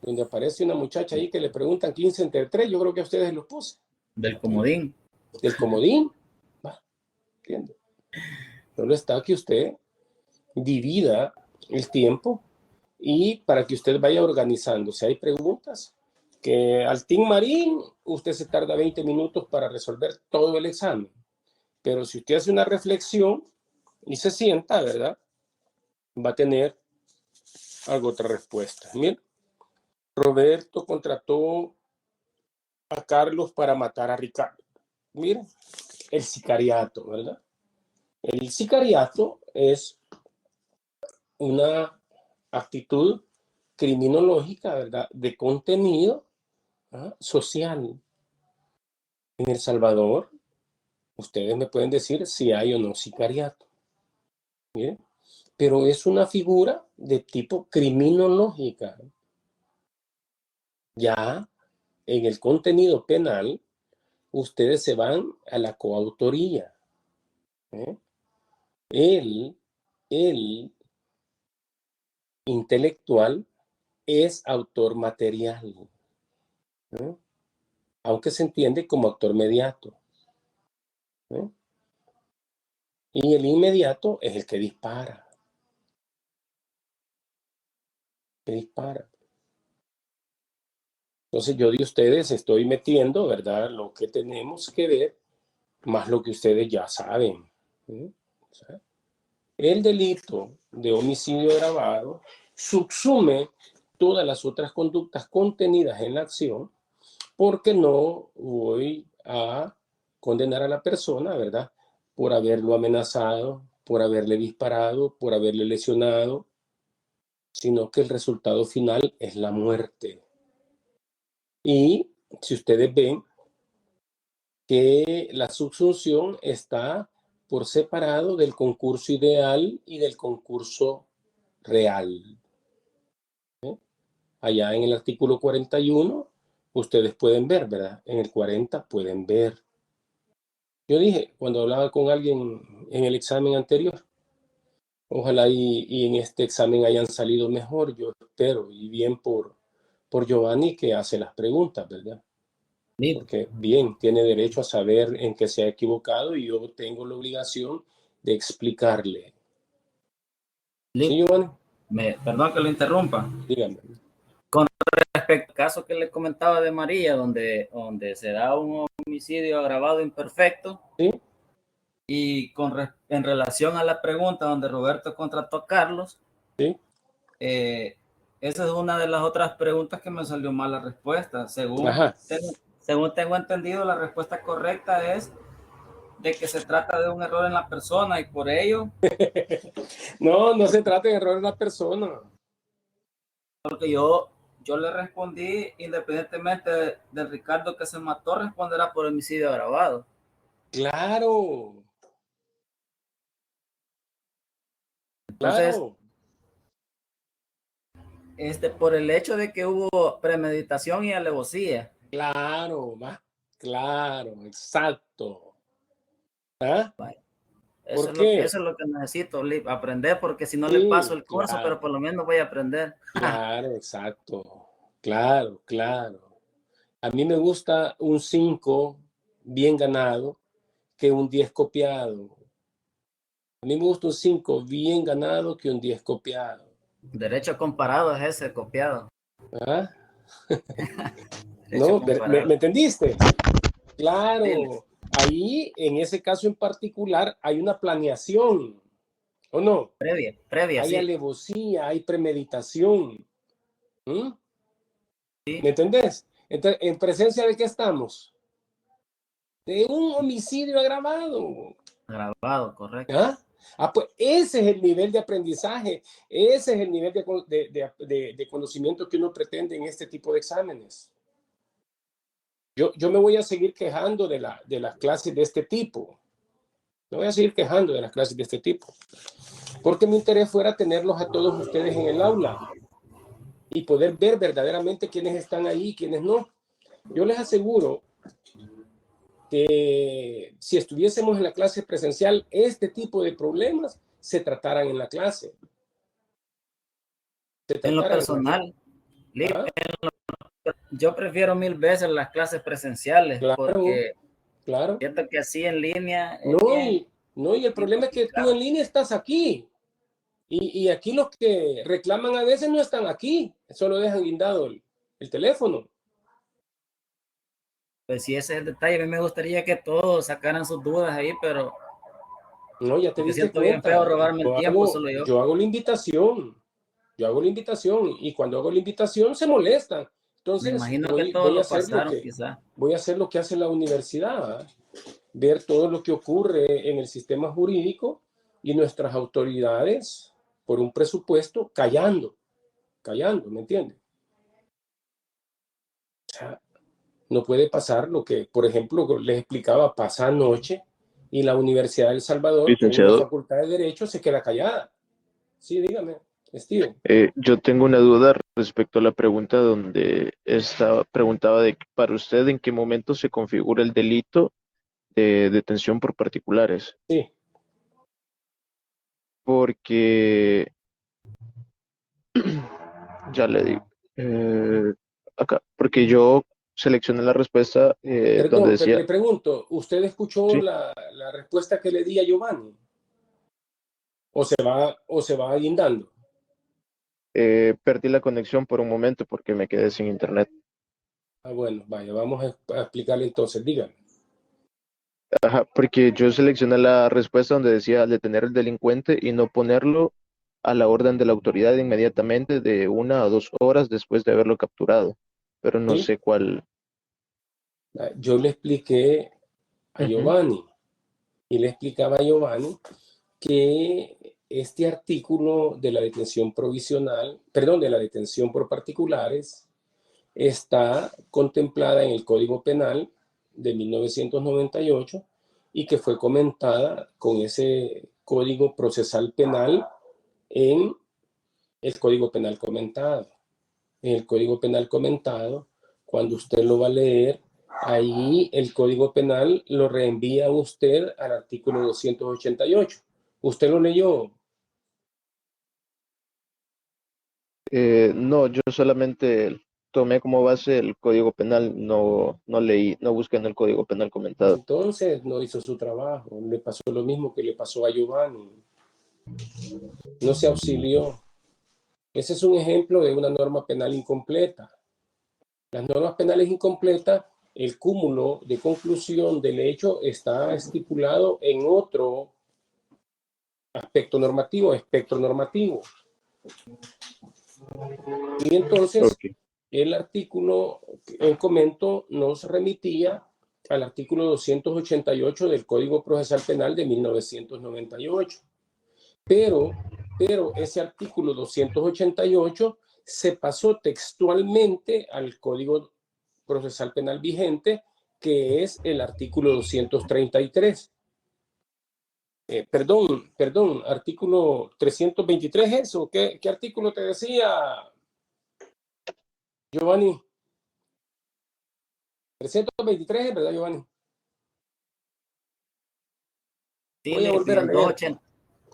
Speaker 1: donde aparece una muchacha ahí que le preguntan 15 entre 3, yo creo que a ustedes los puse.
Speaker 4: Del comodín.
Speaker 1: Del comodín, ¿entiende? Solo está que usted divida el tiempo y para que usted vaya organizando. Si hay preguntas, que al Team Marín usted se tarda 20 minutos para resolver todo el examen. Pero si usted hace una reflexión y se sienta, ¿verdad? Va a tener algo otra respuesta. Miren, Roberto contrató a Carlos para matar a Ricardo. Miren, el sicariato, ¿verdad? El sicariato es una actitud criminológica, ¿verdad? De contenido social. En El Salvador, ustedes me pueden decir si hay o no sicariato. ¿Miren? Pero es una figura de tipo criminológica. Ya en el contenido penal, ustedes se van a la coautoría. El intelectual es autor material, aunque se entiende como autor mediato. Y el inmediato es el que dispara. Entonces yo de ustedes estoy metiendo, ¿verdad? Lo que tenemos que ver, más lo que ustedes ya saben. O sea, el delito de homicidio agravado subsume todas las otras conductas contenidas en la acción, porque no voy a condenar a la persona, ¿verdad? Por haberlo amenazado, por haberle disparado, por haberle lesionado, sino que el resultado final es la muerte. Y si ustedes ven que la subsunción está por separado del concurso ideal y del concurso real. Allá en el artículo 41, ustedes pueden ver, ¿verdad? En el 40 pueden ver. Yo dije, cuando hablaba con alguien en el examen anterior, ojalá y en este examen hayan salido mejor, yo espero, y bien por Giovanni que hace las preguntas, ¿verdad? Porque bien, tiene derecho a saber en qué se ha equivocado y yo tengo la obligación de explicarle. ¿Sí, Giovanni?
Speaker 4: Perdón que lo interrumpa.
Speaker 1: Dígame.
Speaker 4: Con respecto al caso que le comentaba de María, donde se da un homicidio agravado imperfecto,
Speaker 1: ¿Sí?
Speaker 4: y en relación a la pregunta donde Roberto contrató a Carlos,
Speaker 1: ¿Sí?
Speaker 4: Esa es una de las otras preguntas que me salió mal la respuesta. Según tengo entendido, la respuesta correcta es de que se trata de un error en la persona y por ello...
Speaker 1: No se trata de error en la persona.
Speaker 4: Porque yo le respondí, independientemente del Ricardo que se mató, responderá por homicidio agravado.
Speaker 1: Claro.
Speaker 4: Entonces,
Speaker 1: claro.
Speaker 4: por el hecho de que hubo premeditación y alevosía.
Speaker 1: Claro, va. Claro, exacto. ¿Ah?
Speaker 4: Eso
Speaker 1: ¿Por qué?
Speaker 4: eso es lo que necesito, aprender, porque si no le
Speaker 1: Sí,
Speaker 4: paso el curso,
Speaker 1: claro,
Speaker 4: pero por lo menos voy a aprender.
Speaker 1: claro, exacto. Claro, claro. A mí me gusta un 5 bien ganado que un 10 copiado. A mí me gusta un 5 bien ganado que un 10 copiado.
Speaker 4: Derecho comparado es ese, copiado.
Speaker 1: ¿Ah?
Speaker 4: Derecho
Speaker 1: ¿No? ¿Me
Speaker 4: comparado.
Speaker 1: entendiste?
Speaker 4: Sí,
Speaker 1: Claro. Ahí, en ese caso en particular, hay una planeación, ¿o no?
Speaker 4: previa,
Speaker 1: Hay
Speaker 4: sí.
Speaker 1: alevosía, hay premeditación. ¿Mm? ¿Me entendés? Entonces, ¿en presencia de qué estamos? De un homicidio agravado.
Speaker 4: Grabado, correcto.
Speaker 1: ¿Ah? Pues ese es el nivel de aprendizaje, ese es el nivel de conocimiento que uno pretende en este tipo de exámenes. Yo me voy a seguir quejando de las clases de este tipo. Me voy a seguir quejando de las clases de este tipo. Porque mi interés fuera tenerlos a todos ustedes en el aula y poder ver verdaderamente quiénes están ahí y quiénes no. Yo les aseguro que si estuviésemos en la clase presencial, este tipo de problemas se trataran en la clase.
Speaker 4: En lo personal,
Speaker 1: ¿Ah?
Speaker 4: yo prefiero 1000 veces las clases presenciales,
Speaker 1: Claro,
Speaker 4: porque
Speaker 1: claro.
Speaker 4: siento que así en línea es
Speaker 1: No,
Speaker 4: bien,
Speaker 1: y el
Speaker 4: bien
Speaker 1: problema es que tú
Speaker 4: complicado.
Speaker 1: en línea estás aquí. Y aquí los que reclaman a veces no están aquí, solo dejan guindado el teléfono.
Speaker 4: Pues sí, ese es el detalle. A mí me gustaría que todos sacaran sus dudas ahí, pero
Speaker 1: No, ya te
Speaker 4: porque
Speaker 1: diste
Speaker 4: siento bien feo
Speaker 1: cuenta.
Speaker 4: robarme el tiempo, solo yo.
Speaker 1: Yo hago la invitación. Yo hago la invitación. Y cuando hago la invitación se molestan.
Speaker 4: Me
Speaker 1: Entonces
Speaker 4: imagino que todos
Speaker 1: voy a
Speaker 4: lo
Speaker 1: hacer
Speaker 4: pasaron, quizá.
Speaker 1: voy a hacer lo que hace la universidad. Ver todo lo que ocurre en el sistema jurídico y nuestras autoridades por un presupuesto callando, ¿me entiendes? O sea, no puede pasar lo que, por ejemplo, les explicaba, pasa anoche y la Universidad de El Salvador, con una
Speaker 5: Licenciado,
Speaker 1: facultad de Derecho, se queda callada. Sí, dígame, Steven.
Speaker 5: yo tengo una duda respecto a la pregunta donde preguntaba de para usted en qué momento se configura el delito de detención por particulares,
Speaker 1: Sí,
Speaker 5: porque ya le digo, acá, porque yo seleccioné la respuesta donde
Speaker 1: perdón, pero
Speaker 5: decía,
Speaker 1: le pregunto, ¿usted escuchó
Speaker 5: sí,
Speaker 1: la respuesta que le di a Giovanni? ¿O se va guindando?
Speaker 5: perdí la conexión por un momento porque me quedé sin internet.
Speaker 1: Ah, bueno, vaya, vamos a explicarle entonces, dígame.
Speaker 5: Ajá, porque yo seleccioné la respuesta donde decía detener al delincuente y no ponerlo a la orden de la autoridad inmediatamente de 1 a 2 horas después de haberlo capturado, pero no
Speaker 1: ¿Sí?
Speaker 5: sé cuál.
Speaker 1: Yo le expliqué a
Speaker 5: Ujú.
Speaker 1: Giovanni y le explicaba a Giovanni que este artículo de la detención provisional, perdón, de la detención por particulares, está contemplada en el Código Penal de 1998 y que fue comentada con ese Código Procesal Penal en el Código Penal comentado. En el Código Penal comentado, cuando usted lo va a leer, ahí el Código Penal lo reenvía a usted al artículo 288. ¿Usted lo leyó?
Speaker 5: No, yo solamente tomé como base el Código Penal, no leí, no busqué en el Código Penal comentado.
Speaker 1: Entonces no hizo su trabajo. Le pasó lo mismo que le pasó a Giovanni. No se auxilió. Ese es un ejemplo de una norma penal incompleta. Las normas penales incompletas, el cúmulo de conclusión del hecho está estipulado en otro aspecto normativo, espectro normativo. Y entonces
Speaker 5: Ok.
Speaker 1: el artículo en comento nos remitía al artículo 288 del Código Procesal Penal de 1998. Pero ese artículo 288 se pasó textualmente al Código Procesal Penal vigente, que es el artículo 233. Perdón, artículo 323, ¿eso? ¿Qué artículo te decía, Giovanni? 323, ¿verdad, Giovanni?
Speaker 4: Sí,
Speaker 1: Voy a volver a leer.
Speaker 4: 280,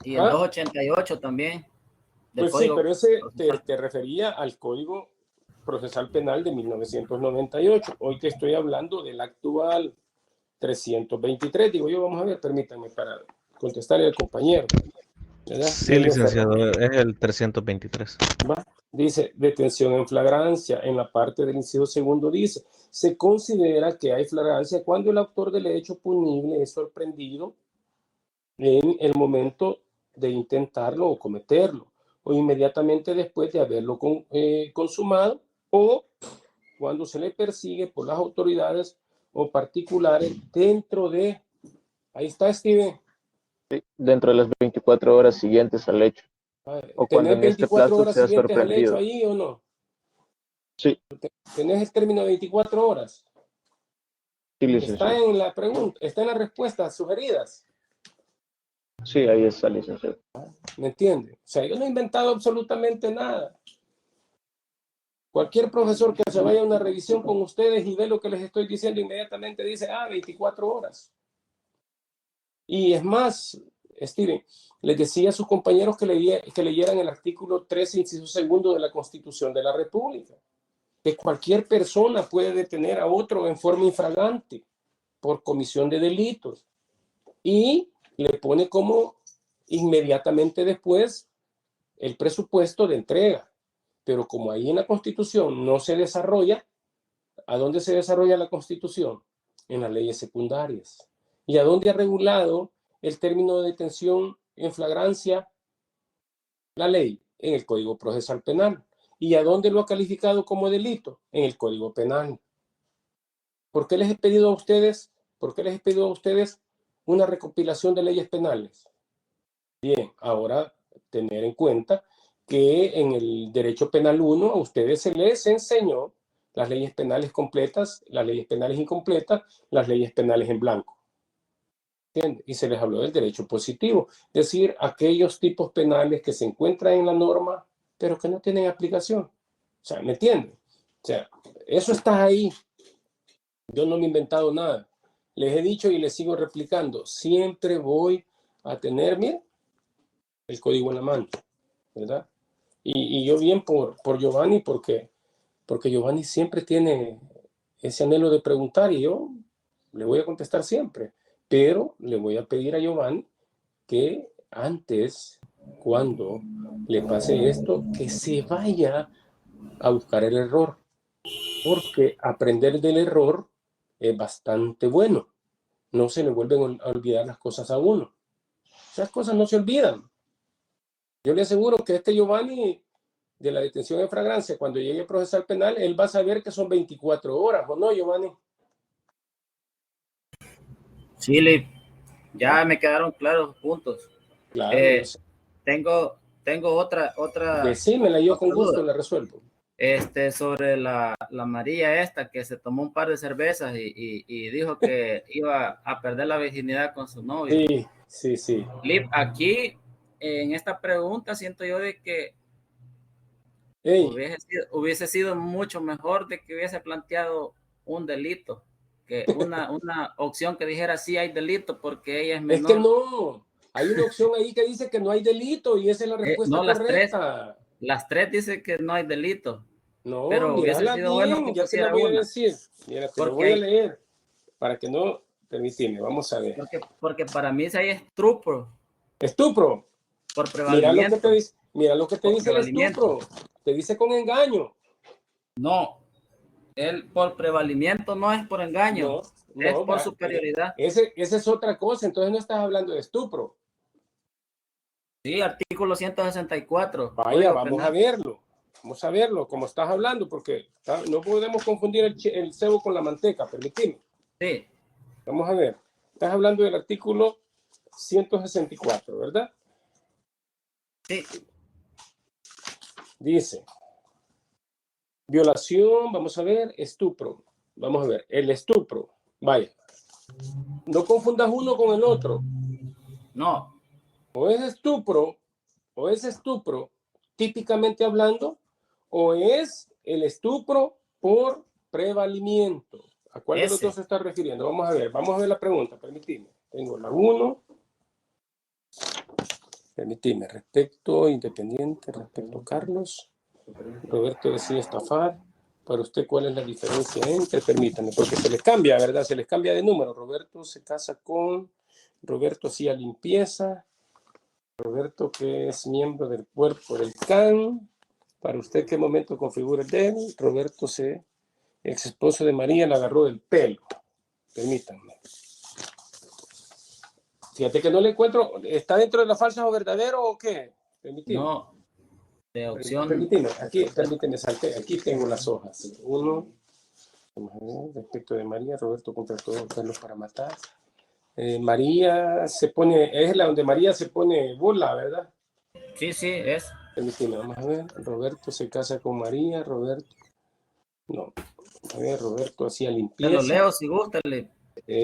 Speaker 4: y el
Speaker 1: ¿Ah?
Speaker 4: 288 también. Del
Speaker 1: Pues sí,
Speaker 4: Código
Speaker 1: pero ese
Speaker 4: Procesal.
Speaker 1: te refería al Código Procesal Penal de 1998. Hoy te estoy hablando del actual 323. Digo yo, vamos a ver, permítanme para contestarle al compañero, ¿verdad?
Speaker 3: Sí, licenciado, es el 323.
Speaker 1: ¿Va? Dice, detención en flagrancia. En la parte del inciso segundo dice, se considera que hay flagrancia cuando el autor del hecho punible es sorprendido en el momento de intentarlo o cometerlo, o inmediatamente después de haberlo consumado, o cuando se le persigue por las autoridades o particulares dentro de, ahí está, Steven,
Speaker 5: Sí, dentro de las 24 horas siguientes al hecho, o cuando
Speaker 1: ¿tenés
Speaker 5: en este
Speaker 1: 24
Speaker 5: plazo
Speaker 1: horas
Speaker 5: sea
Speaker 1: siguientes al hecho
Speaker 5: sorprendido.
Speaker 1: ahí o no?
Speaker 5: Sí,
Speaker 1: ¿Tenés el término de 24 horas?
Speaker 5: sí,
Speaker 1: Está
Speaker 5: licenciado.
Speaker 1: en la pregunta, está en las respuestas sugeridas.
Speaker 5: Sí, ahí está, licenciado.
Speaker 1: ¿Me entiende? O sea, yo no he inventado absolutamente nada. Cualquier profesor que se vaya a una revisión con ustedes y ve lo que les estoy diciendo, inmediatamente dice, 24 horas. Y es más, Steven, les decía a sus compañeros que leyeran el artículo 13, inciso segundo de la Constitución de la República, que cualquier persona puede detener a otro en forma infragante por comisión de delitos y le pone como inmediatamente después el presupuesto de entrega. Pero como ahí en la Constitución no se desarrolla, ¿a dónde se desarrolla la Constitución? En las leyes secundarias. ¿Y a dónde ha regulado el término de detención en flagrancia la ley? En el Código Procesal Penal. ¿Y a dónde lo ha calificado como delito? En el Código Penal. ¿Por qué les he pedido a ustedes, una recopilación de leyes penales? Bien, ahora tener en cuenta que en el Derecho Penal 1 a ustedes se les enseñó las leyes penales completas, las leyes penales incompletas, las leyes penales en blanco. ¿Entiende? Y se les habló del derecho positivo, es decir, aquellos tipos penales que se encuentran en la norma, pero que no tienen aplicación. O sea, ¿me entienden? O sea, eso está ahí. Yo no me he inventado nada. Les he dicho y les sigo replicando, siempre voy a tener, miren, el código en la mano, ¿verdad? Y yo bien por Giovanni, porque Giovanni siempre tiene ese anhelo de preguntar y yo le voy a contestar siempre, pero le voy a pedir a Giovanni que antes, cuando le pase esto, que se vaya a buscar el error, porque aprender del error es bastante bueno. No se le vuelven a olvidar las cosas a uno. Esas cosas no se olvidan. Yo le aseguro que este Giovanni de la detención en flagrancia, cuando llegue a procesar penal, él va a saber que son 24 horas, ¿o no, Giovanni?
Speaker 4: Sí, ya me quedaron claros los puntos.
Speaker 1: Claro, yo sé.
Speaker 4: Tengo otra
Speaker 1: Decímela, yo con gusto
Speaker 4: duda.
Speaker 1: la resuelvo.
Speaker 4: Sobre la María esta que se tomó un par de cervezas y dijo que iba a perder la virginidad con su novio.
Speaker 1: Sí.
Speaker 4: Lip, aquí en esta pregunta siento yo de que hubiese sido mucho mejor de que hubiese planteado un delito, que una opción que dijera sí hay delito porque ella es menor.
Speaker 1: Es que no, hay una opción ahí que dice que no hay delito y esa es la respuesta
Speaker 4: no,
Speaker 1: correcta.
Speaker 4: Las tres dicen que no hay delito.
Speaker 1: No,
Speaker 4: pero hubiese
Speaker 1: mírala
Speaker 4: sido bueno
Speaker 1: bien,
Speaker 4: que
Speaker 1: ya te la
Speaker 4: pusiera
Speaker 1: voy a
Speaker 4: una.
Speaker 1: decir. Mira, te lo
Speaker 4: Porque
Speaker 1: voy a leer para que no, permíteme, vamos a ver.
Speaker 4: Porque para mí si hay estupro.
Speaker 1: Estupro.
Speaker 4: Por prevalimiento.
Speaker 1: Mira lo que te dice el estupro. Te dice con engaño.
Speaker 4: No, por prevalimiento no es por engaño.
Speaker 1: No,
Speaker 4: es por superioridad.
Speaker 1: Esa es otra cosa, entonces no estás hablando de estupro.
Speaker 4: Sí, artículo 164.
Speaker 1: Vaya, vamos a verlo, como estás hablando, porque no podemos confundir el cebo con la manteca, permíteme.
Speaker 4: Sí.
Speaker 1: Vamos a ver, estás hablando del artículo 164, ¿verdad?
Speaker 4: Sí.
Speaker 1: Dice, violación, vamos a ver, estupro. Vamos a ver, el estupro, vaya. No confundas uno con el otro.
Speaker 4: No.
Speaker 1: O es estupro, típicamente hablando, o es el estupro por prevalimiento. ¿A cuál de los
Speaker 4: Ese.
Speaker 1: dos se está refiriendo? Vamos a ver la pregunta, permitime. Tengo la 1. Permitime, respecto Independiente, respecto Carlos. Roberto decide estafar. Para usted, ¿cuál es la diferencia entre? Permítame, porque se les cambia, ¿verdad? Se les cambia de número. Roberto se casa con... Roberto hacía limpieza. Roberto, que es miembro del cuerpo del CAN. Para usted, ¿qué momento configura de él? Roberto, ex esposo de María, le agarró del pelo. Permítanme. Fíjate que no le encuentro. ¿Está dentro de la falsa o verdadero o qué? Permíteme.
Speaker 4: No, de opción.
Speaker 1: Permíteme, salté. Aquí tengo las hojas. 1. Vamos a ver, respecto de María, Roberto contrató pelos para matar. María se pone, es la donde María se pone bola, ¿verdad?
Speaker 4: Sí, es.
Speaker 1: Permíteme, vamos a ver. Roberto se casa con María, Roberto. No. A ver, Roberto hacía
Speaker 4: Te
Speaker 1: limpieza.
Speaker 4: lo leo si gusta.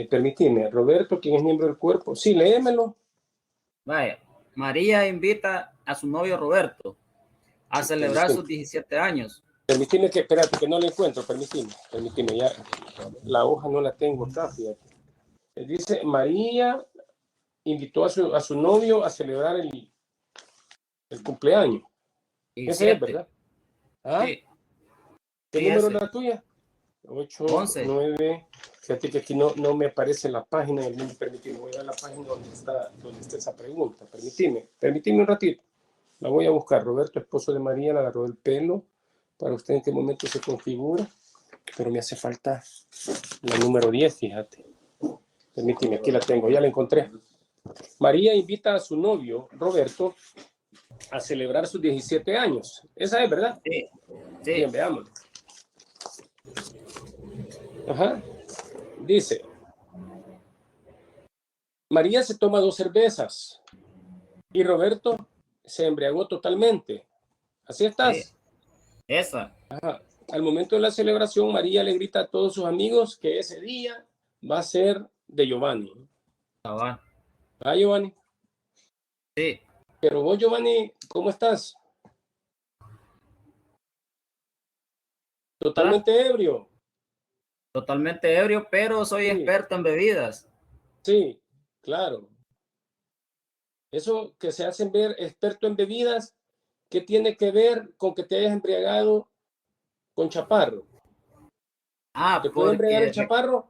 Speaker 1: Permíteme, Roberto, ¿quién es miembro del cuerpo? Sí, léemelo.
Speaker 4: Vaya, María invita a su novio Roberto a celebrar sus 17 años.
Speaker 1: Permíteme que, espérate, que no lo encuentro, permíteme, ya la hoja no la tengo acá, fíjate. Dice, María invitó a su novio a celebrar el cumpleaños. Ese es, ¿verdad? ¿Ah?
Speaker 4: Sí.
Speaker 1: ¿Qué
Speaker 4: Sí,
Speaker 1: número
Speaker 4: ese.
Speaker 1: es la tuya? 8,
Speaker 4: 11.
Speaker 1: 9. Fíjate que aquí no me aparece la página del mundo. Permíteme, voy a la página donde está esa pregunta. Permíteme un ratito. La voy a buscar. Roberto, esposo de María, le agarró el pelo. Para usted, ¿en qué momento se configura? Pero me hace falta la número 10, fíjate. Permíteme, aquí la tengo, ya la encontré. María invita a su novio, Roberto, a celebrar sus 17 años. Esa es, ¿verdad?
Speaker 4: Sí.
Speaker 1: Bien, veamos. Ajá. Dice, María se toma 2 cervezas y Roberto se embriagó totalmente. ¿Así estás?
Speaker 4: Sí. Esa.
Speaker 1: Ajá. Al momento de la celebración, María le grita a todos sus amigos que ese día va a ser de Giovanni.
Speaker 4: Ah,
Speaker 1: Giovanni.
Speaker 4: sí.
Speaker 1: Pero vos, Giovanni, ¿cómo estás? Totalmente ebrio.
Speaker 4: Totalmente ebrio, pero soy experto en bebidas.
Speaker 1: Sí, claro. Eso que se hacen ver experto en bebidas, ¿qué tiene que ver con que te hayas embriagado con chaparro? ¿Te puede embriagar el chaparro?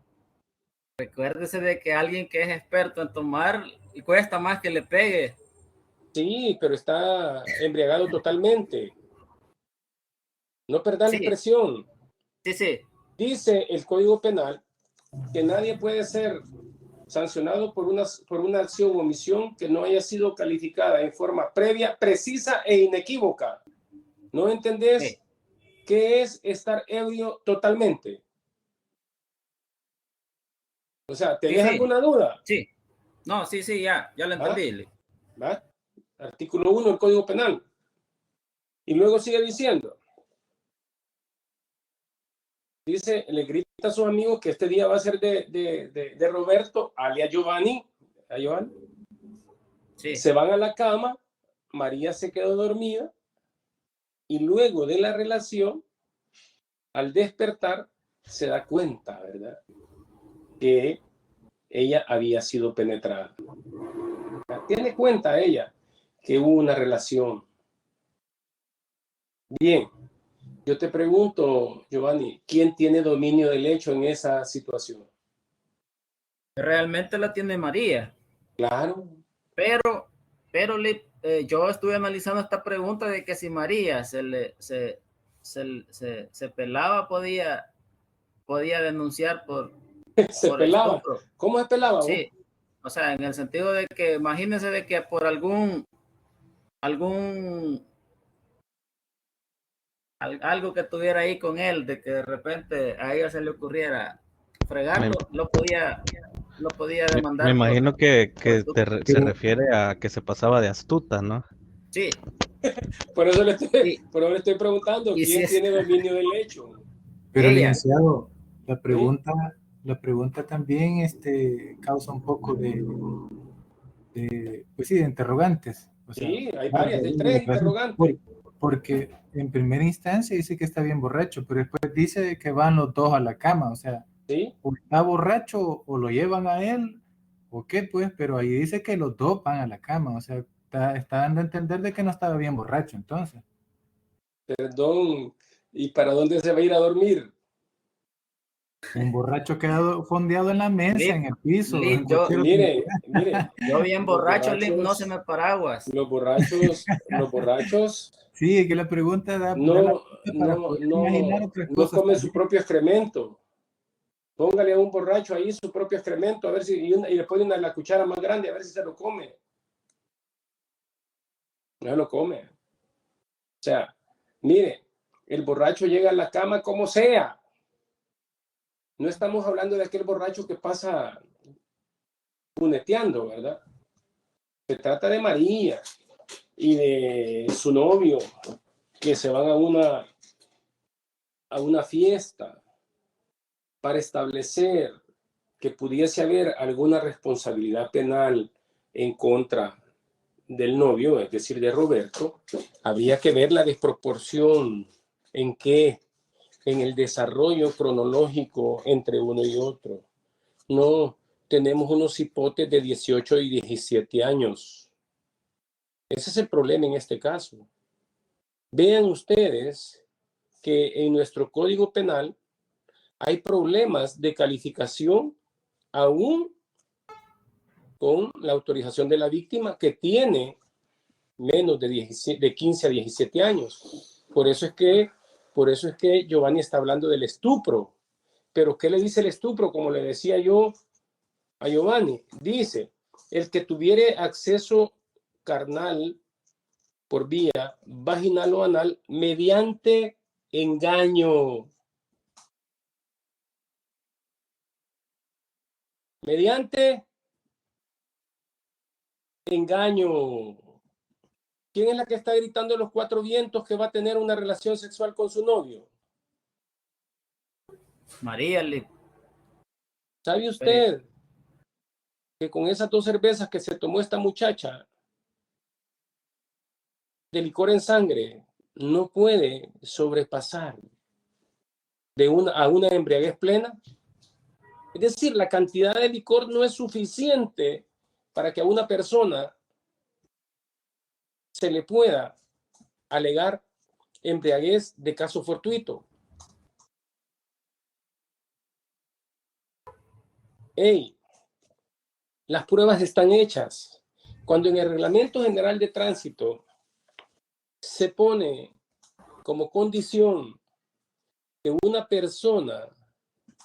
Speaker 4: Recuérdese de que alguien que es experto en tomar y cuesta más que le pegue.
Speaker 1: Sí, pero está embriagado totalmente. No perdás la expresión.
Speaker 4: Sí.
Speaker 1: Dice el Código Penal que nadie puede ser sancionado por una acción o omisión que no haya sido calificada en forma previa, precisa e inequívoca. ¿No entendés qué es estar ebrio totalmente? O sea, ¿tenés alguna duda?
Speaker 4: Sí. No, sí, ya lo entendí.
Speaker 1: ¿Va? Artículo 1 del Código Penal. Y luego sigue diciendo. Dice, le grita a sus amigos que este día va a ser de Roberto, alias Giovanni. ¿A Giovanni?
Speaker 4: Sí.
Speaker 1: Se van a la cama, María se quedó dormida y luego de la relación, al despertar, se da cuenta, ¿verdad? Que ella había sido penetrada. Tiene cuenta ella que hubo una relación. Bien, yo te pregunto, Giovanni, ¿quién tiene dominio del hecho en esa situación?
Speaker 4: Realmente la tiene María.
Speaker 1: Claro.
Speaker 4: Pero yo estuve analizando esta pregunta de que si María se pelaba, podía denunciar por
Speaker 1: pelaba.
Speaker 4: estupro.
Speaker 1: ¿Cómo se pelaba?
Speaker 4: Sí, o sea, en el sentido de que imagínense de que por algo que tuviera ahí con él, de que de repente a ella se le ocurriera fregarlo, lo podía demandar.
Speaker 3: Me imagino que se refiere a que se pasaba de astuta, ¿no?
Speaker 4: Sí.
Speaker 1: Por eso le estoy preguntando, ¿quién tiene dominio del hecho?
Speaker 2: Pero licenciado, la pregunta también causa un poco de interrogantes. O sea,
Speaker 1: sí, hay varias, hay 3 interrogantes.
Speaker 2: Porque en primera instancia dice que está bien borracho, pero después dice que van los 2 a la cama. O sea,
Speaker 1: ¿sí?
Speaker 2: o está borracho o lo llevan a él, o qué pues, pero ahí dice que los dos van a la cama, o sea, está dando a entender de que no estaba bien borracho entonces.
Speaker 1: Perdón, ¿y para dónde se va a ir a dormir?
Speaker 2: Un borracho quedado fondeado en la mesa, en el piso, en cualquier otro
Speaker 1: Mire,
Speaker 2: lugar.
Speaker 1: mire,
Speaker 4: yo bien
Speaker 1: los
Speaker 4: borracho, Lip, no se
Speaker 1: borrachos,
Speaker 4: me paraguas.
Speaker 1: los borrachos
Speaker 2: Sí, que la pregunta da la
Speaker 1: no,
Speaker 2: pauta para
Speaker 1: no,
Speaker 2: poder imaginar
Speaker 1: no,
Speaker 2: otras
Speaker 1: no
Speaker 2: cosas
Speaker 1: comen su
Speaker 2: también.
Speaker 1: propio excremento. Póngale a un borracho ahí su propio excremento, a ver si, y le pone la cuchara más grande, a ver si se lo come. No se lo come. O sea, mire, el borracho llega a la cama como sea. No estamos hablando de aquel borracho que pasa puneteando, ¿verdad? Se trata de María y de su novio que se van a una fiesta para establecer que pudiese haber alguna responsabilidad penal en contra del novio, es decir, de Roberto. Habría que ver la desproporción en qué, en el desarrollo cronológico entre uno y otro. No, tenemos unos hipotes de 18 y 17 años. Ese es el problema en este caso. Vean ustedes que en nuestro Código Penal hay problemas de calificación aún con la autorización de la víctima que tiene menos de 15 a 17 años. Por eso es que Giovanni está hablando del estupro. Pero ¿qué le dice el estupro? Como le decía yo a Giovanni, dice, el que tuviere acceso carnal por vía vaginal o anal mediante engaño. Mediante engaño. ¿Quién es la que está gritando a los cuatro vientos que va a tener una relación sexual con su novio?
Speaker 4: María, Lip.
Speaker 1: ¿Sabe usted que con esas 2 cervezas que se tomó esta muchacha de licor en sangre no puede sobrepasar a una embriaguez plena? Es decir, la cantidad de licor no es suficiente para que a una persona se le pueda alegar embriaguez de caso fortuito. Hey, las pruebas están hechas. Cuando en el Reglamento General de Tránsito se pone como condición que una persona,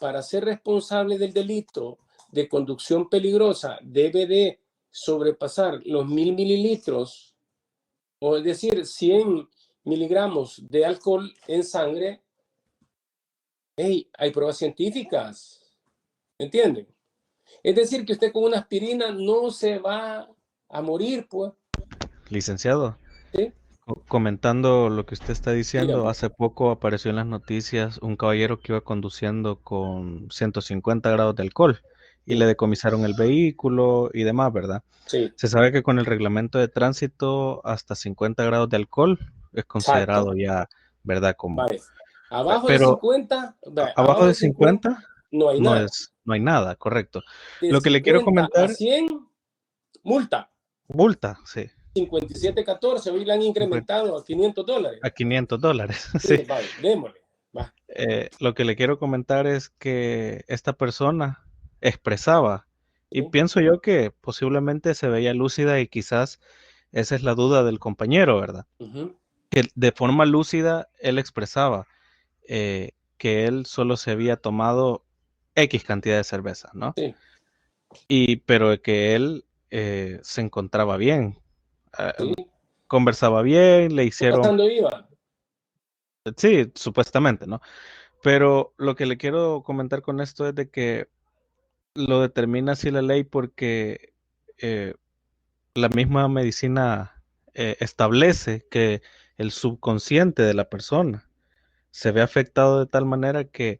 Speaker 1: para ser responsable del delito de conducción peligrosa, debe de sobrepasar los 1000 mililitros, o es decir, 100 miligramos de alcohol en sangre, hey, hay pruebas científicas, ¿entienden? Es decir, que usted con una aspirina no se va a morir, pues.
Speaker 3: Licenciado,
Speaker 1: ¿Sí?
Speaker 3: comentando lo que usted está diciendo,
Speaker 1: Dígame.
Speaker 3: hace poco apareció en las noticias un caballero que iba conduciendo con 150 grados de alcohol y le decomisaron el vehículo y demás, ¿verdad?
Speaker 1: Sí,
Speaker 3: Se sabe que con el reglamento de tránsito hasta 50 grados de alcohol es
Speaker 1: exacto.
Speaker 3: considerado ya, ¿verdad? Como,
Speaker 1: Vale. Abajo de
Speaker 3: pero
Speaker 1: 50,
Speaker 3: abajo
Speaker 1: abajo
Speaker 3: de
Speaker 1: de 50
Speaker 3: 50
Speaker 1: no hay nada.
Speaker 3: no hay nada, correcto.
Speaker 1: De
Speaker 3: Lo que le quiero
Speaker 1: 50 a
Speaker 3: comentar,
Speaker 1: 100, multa.
Speaker 3: multa, sí,
Speaker 1: 57.14, hoy le han incrementado a $500.
Speaker 3: a $500, sí.
Speaker 1: Sí, vale, démosle. Va.
Speaker 3: Lo que le quiero comentar es que esta persona expresaba, y
Speaker 1: Sí,
Speaker 3: pienso yo que posiblemente se veía lúcida y quizás esa es la duda del compañero, ¿verdad?
Speaker 1: ujú,
Speaker 3: Que de forma lúcida él expresaba que él solo se había tomado X cantidad de cerveza, ¿no?
Speaker 1: sí,
Speaker 3: Pero que él se encontraba bien, ah,
Speaker 1: sí.
Speaker 3: conversaba bien, le hicieron,
Speaker 1: Pasando IVA.
Speaker 3: sí, supuestamente, ¿no? Pero lo que le quiero comentar con esto es de que lo determina así la ley porque eh, la misma medicina establece que el subconsciente de la persona se ve afectado de tal manera que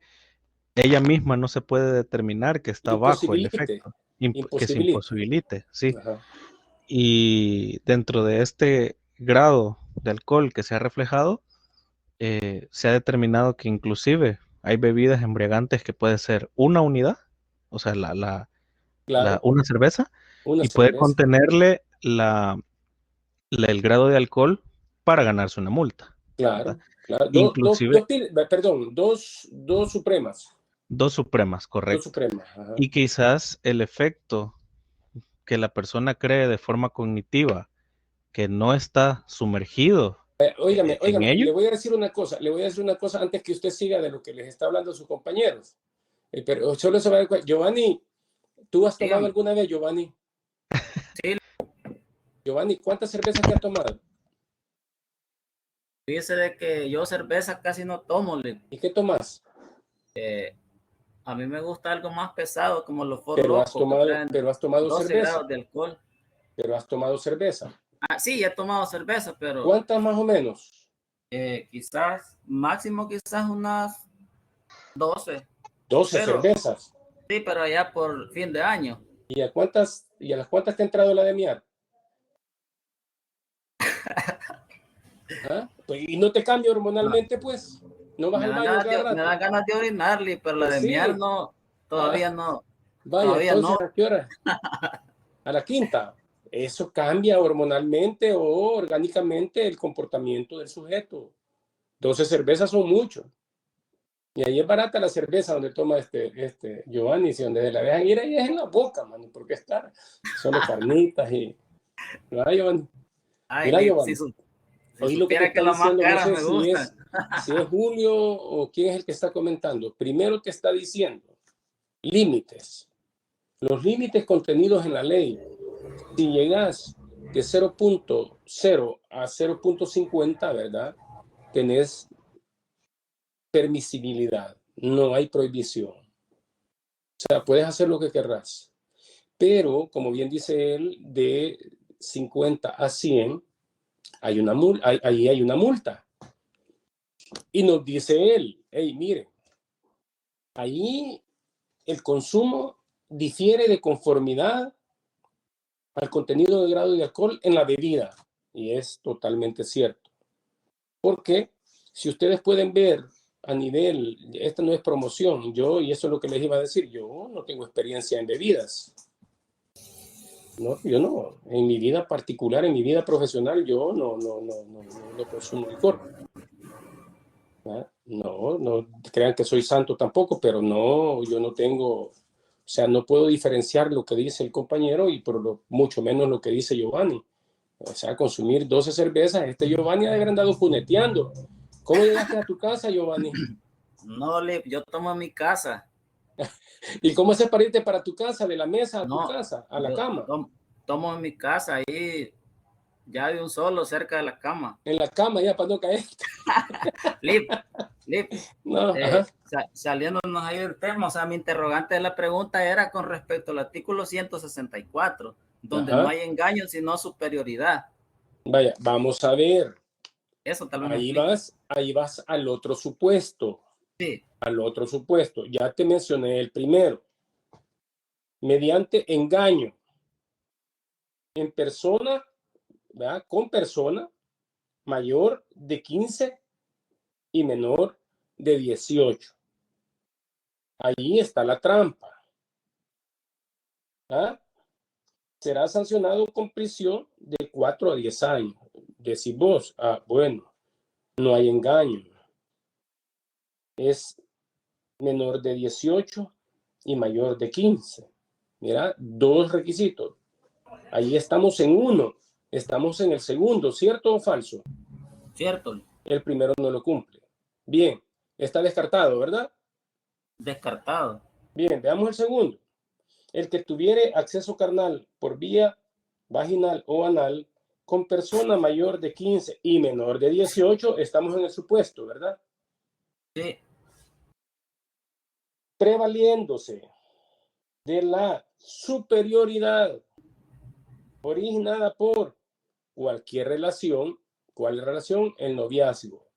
Speaker 3: ella misma no se puede determinar que está bajo el
Speaker 1: Imposibilite.
Speaker 3: efecto, que se
Speaker 1: Imposibilite.
Speaker 3: imposibilite, ¿sí?
Speaker 1: Ajá.
Speaker 3: Y dentro de este grado de alcohol que se ha reflejado, se ha determinado que inclusive hay bebidas embriagantes que puede ser una unidad, o sea,
Speaker 1: Claro,
Speaker 3: una cerveza,
Speaker 1: una
Speaker 3: y puede
Speaker 1: cerveza.
Speaker 3: contenerle el grado de alcohol para ganarse una multa, ¿verdad?
Speaker 1: Claro, claro.
Speaker 3: Inclusive
Speaker 1: Perdón, dos supremas.
Speaker 3: dos supremas,
Speaker 1: Dos
Speaker 3: correcto.
Speaker 1: supremas. Ajá.
Speaker 3: Y quizás el efecto que la persona cree de forma cognitiva que no está sumergido en
Speaker 1: Óigame,
Speaker 3: ello.
Speaker 1: le voy a decir una cosa, antes que usted siga de lo que les está hablando sus compañeros. Pero solo se va a dar Giovanni, ¿tú has tomado
Speaker 4: Dígame.
Speaker 1: alguna vez, Giovanni?
Speaker 4: Sí.
Speaker 1: Giovanni, ¿cuántas cervezas te has tomado?
Speaker 4: Dice de que yo cerveza casi no tomo,
Speaker 1: ¿Y qué tomas?
Speaker 4: a mí me gusta algo más pesado, como los For
Speaker 1: Pero
Speaker 4: Loco, que traen
Speaker 1: has tomado
Speaker 4: 12
Speaker 1: cerveza.
Speaker 4: grados de alcohol.
Speaker 1: Pero has tomado cerveza.
Speaker 4: Ah, sí, he tomado cerveza, pero
Speaker 1: ¿Cuántas más o menos?
Speaker 4: quizás, máximo quizás unas 12,
Speaker 1: 12
Speaker 4: pero
Speaker 1: cervezas.
Speaker 4: sí, pero allá por fin de año.
Speaker 1: ¿Y a las cuántas te ha entrado la de miar? ¿Ah? Pues, y no te cambia hormonalmente, pues. No vas
Speaker 4: Me
Speaker 1: al
Speaker 4: dan
Speaker 1: baño
Speaker 4: ganas
Speaker 1: cada
Speaker 4: me
Speaker 1: rato.
Speaker 4: dan ganas de orinarle, pero la
Speaker 1: Pues
Speaker 4: de miar
Speaker 1: sí.
Speaker 4: no,
Speaker 1: Ah,
Speaker 4: todavía no,
Speaker 1: vaya,
Speaker 4: todavía
Speaker 1: entonces,
Speaker 4: no.
Speaker 1: ¿a qué hora? A la quinta. Eso cambia hormonalmente o orgánicamente el comportamiento del sujeto. 12 cervezas son mucho. Y ahí es barata la cerveza donde toma este Giovanni, si donde la dejan ir ahí es en la boca, mano, porque está solo carnitas y... ¿Verdad, Giovanni?
Speaker 4: Ay,
Speaker 1: Mira, Giovanni,
Speaker 4: si
Speaker 1: oí lo que te
Speaker 4: supiera que
Speaker 1: está
Speaker 4: las más
Speaker 1: diciendo, no
Speaker 4: caras
Speaker 1: sé
Speaker 4: me gustan.
Speaker 1: si es Julio o quién es el que está comentando. Primero te está diciendo límites. Los límites contenidos en la ley. Si llegas de 0.0 a 0.50, ¿verdad? Tenés permisibilidad, no hay prohibición. O sea, puedes hacer lo que querrás. Pero, como bien dice él, de 50 a 100, ahí hay una multa. Y nos dice él, hey, mire, ahí el consumo difiere de conformidad al contenido de grado de alcohol en la bebida. Y es totalmente cierto. Porque si ustedes pueden ver a nivel, esta no es promoción, y eso es lo que les iba a decir, yo no tengo experiencia en bebidas. No, yo no. En mi vida particular, en mi vida profesional, yo no consumo licor. ¿Ah? No crean que soy santo tampoco, pero no, yo no tengo, o sea, no puedo diferenciar lo que dice el compañero y mucho menos lo que dice Giovanni. O sea, consumir 12 cervezas, Giovanni ha de haber andado funeteando. ¿Cómo llegaste a tu casa, Giovanni?
Speaker 4: No, yo tomo en mi casa.
Speaker 1: ¿Y cómo haces para irte para tu casa, de la mesa a tu
Speaker 4: No,
Speaker 1: casa, a la
Speaker 4: yo
Speaker 1: cama?
Speaker 4: tomo en mi casa ahí, ya de un solo, cerca de la cama.
Speaker 1: En la cama ya para no caer.
Speaker 4: Lip,
Speaker 1: No, ajá.
Speaker 4: saliéndonos ahí del tema, o sea, mi interrogante de la pregunta era con respecto al artículo 164, donde
Speaker 1: Ajá.
Speaker 4: no hay engaño, sino superioridad.
Speaker 1: Vaya, vamos a ver.
Speaker 4: Eso tal vez me explique.
Speaker 1: Ahí vas al otro supuesto.
Speaker 4: Sí.
Speaker 1: Al otro supuesto. Ya te mencioné el primero. Mediante engaño en persona, ¿verdad? Con persona mayor de 15 y menor de 18. Ahí está la trampa. ¿Ah? Será sancionado con prisión de 4 a 10 años. Decís vos, bueno, no hay engaño. Es menor de 18 y mayor de 15. Mira, dos requisitos. Ahí estamos en uno, estamos en el segundo, ¿cierto o falso?
Speaker 4: Cierto.
Speaker 1: El primero no lo cumple. Bien, está descartado, ¿verdad?
Speaker 4: Descartado.
Speaker 1: Bien, veamos el segundo. El que tuviere acceso carnal por vía vaginal o anal con persona mayor de 15 y menor de 18, estamos en el supuesto, ¿verdad?
Speaker 4: Sí.
Speaker 1: Prevaliéndose de la superioridad originada por cualquier relación. ¿Cuál relación? El noviazgo.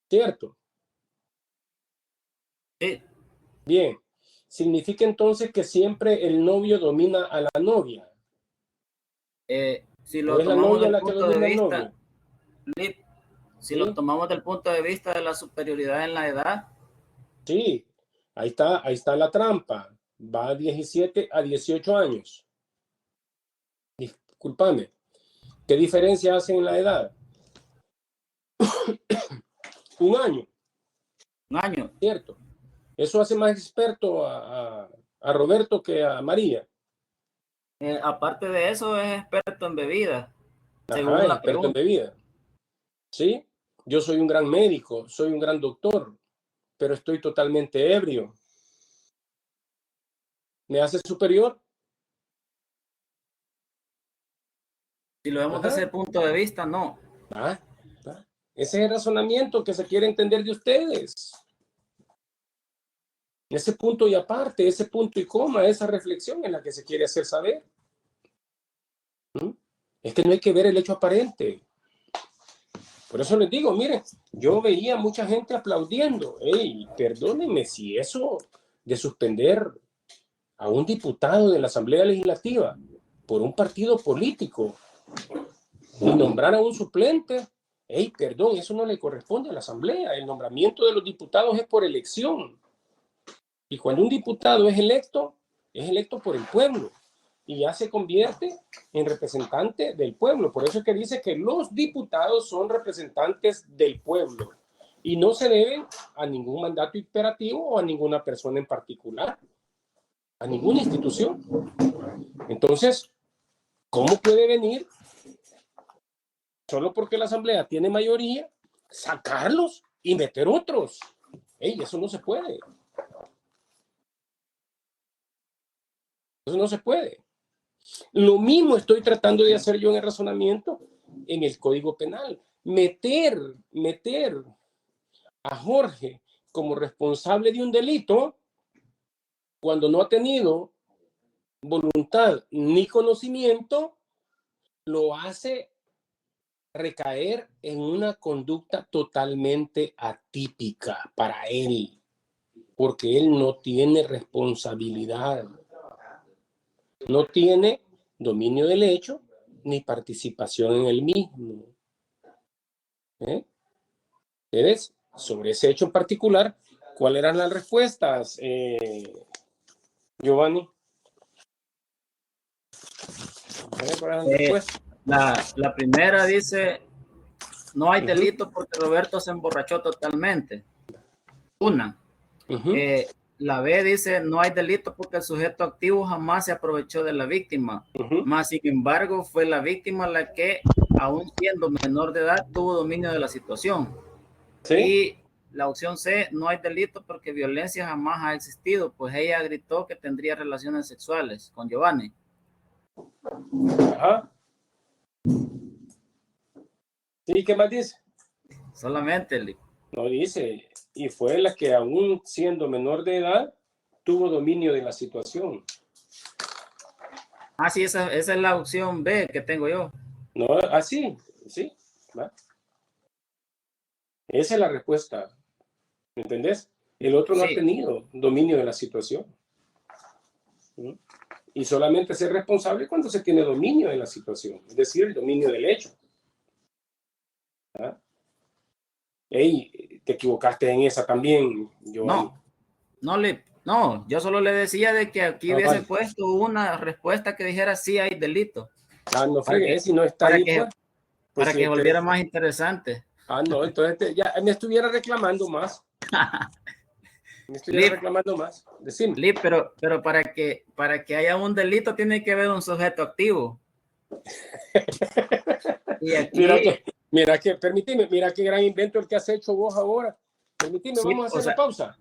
Speaker 1: ¿Cierto?
Speaker 4: Sí.
Speaker 1: Bien. Significa entonces que siempre el novio domina a la novia.
Speaker 4: Si
Speaker 1: ¿O
Speaker 4: lo
Speaker 1: es la
Speaker 4: tomamos
Speaker 1: novia
Speaker 4: del
Speaker 1: la que
Speaker 4: punto de
Speaker 1: domina al
Speaker 4: vista,
Speaker 1: novio?
Speaker 4: si
Speaker 1: ¿Sí?
Speaker 4: lo tomamos del punto de vista de la superioridad en la edad,
Speaker 1: Sí, ahí está la trampa. Va a 17 a 18 años. Discúlpame. ¿Qué diferencia hace en la edad? Un año.
Speaker 4: Un año.
Speaker 1: Cierto. Eso hace más experto a Roberto que a María.
Speaker 4: Aparte de eso, es experto en bebidas, según
Speaker 1: Ajá,
Speaker 4: la
Speaker 1: experto en
Speaker 4: pregunta.
Speaker 1: bebida. ¿Sí? Yo soy un gran médico, soy un gran doctor, pero estoy totalmente ebrio. ¿Me hace superior?
Speaker 4: Si lo vemos desde ese punto de vista, no.
Speaker 1: Ah, ah. Ese es el razonamiento que se quiere entender de ustedes. Ese punto y aparte, ese punto y coma, esa reflexión es la que se quiere hacer saber. ¿Mm? Es que no hay que ver el hecho aparente. Por eso les digo, miren, yo veía mucha gente aplaudiendo. Hey, perdónenme si eso de suspender a un diputado de la Asamblea Legislativa por un partido político y nombrar a un suplente, hey, perdón, eso no le corresponde a la Asamblea. El nombramiento de los diputados es por elección. Y cuando un diputado es electo por el pueblo y ya se convierte en representante del pueblo. Por eso es que dice que los diputados son representantes del pueblo y no se deben a ningún mandato imperativo o a ninguna persona en particular, a ninguna institución. Entonces, ¿cómo puede venir solo porque la Asamblea tiene mayoría, sacarlos y meter otros? Ey, eso no se puede. Eso no se puede. Lo mismo estoy tratando de hacer yo en el razonamiento en el Código Penal. Meter a Jorge como responsable de un delito cuando no ha tenido voluntad ni conocimiento, lo hace recaer en una conducta totalmente atípica para él, porque él no tiene responsabilidad, no tiene dominio del hecho ni participación en el mismo. ¿Ves? Sobre ese hecho en particular, ¿cuáles eran las respuestas, Giovanni? ¿Cuáles eran las respuestas?
Speaker 4: La primera dice, no hay delito porque Roberto se emborrachó totalmente. Una. La B dice, no hay delito porque el sujeto activo jamás se aprovechó de la víctima. Más sin embargo, fue la víctima la que, aún siendo menor de edad, tuvo dominio de la situación. ¿Sí? Y la opción C, no hay delito porque violencia jamás ha existido, pues ella gritó que tendría relaciones sexuales con Giovanni.
Speaker 1: Ajá. ¿Sí? ¿Qué más dice?
Speaker 4: Solamente.
Speaker 1: No dice, y fue la que aún siendo menor de edad, tuvo dominio de la situación.
Speaker 4: Ah, sí, esa es la opción B que tengo yo.
Speaker 1: No, así, sí. ¿Va? Esa es la respuesta. ¿Me entendés? El otro no ha tenido dominio de la situación. ¿Mm? Y solamente ser responsable cuando se tiene dominio de la situación, es decir, el dominio del hecho. ¿Ah? Ey, te equivocaste en esa también, Giovanni.
Speaker 4: No, yo solo le decía de que aquí hubiese puesto una respuesta que dijera sí hay delito.
Speaker 1: Ah, no fregues, si no está ahí, pues.
Speaker 4: Para que volviera más interesante.
Speaker 1: Ah, no, entonces ya me estuviera reclamando más. Me estuviera reclamando más. Decime.
Speaker 4: Pero para que haya un delito tiene que haber un sujeto activo. Y aquí...
Speaker 1: permíteme, mira qué gran invento el que has hecho vos ahora. Permíteme, sí, vamos a hacer la pausa.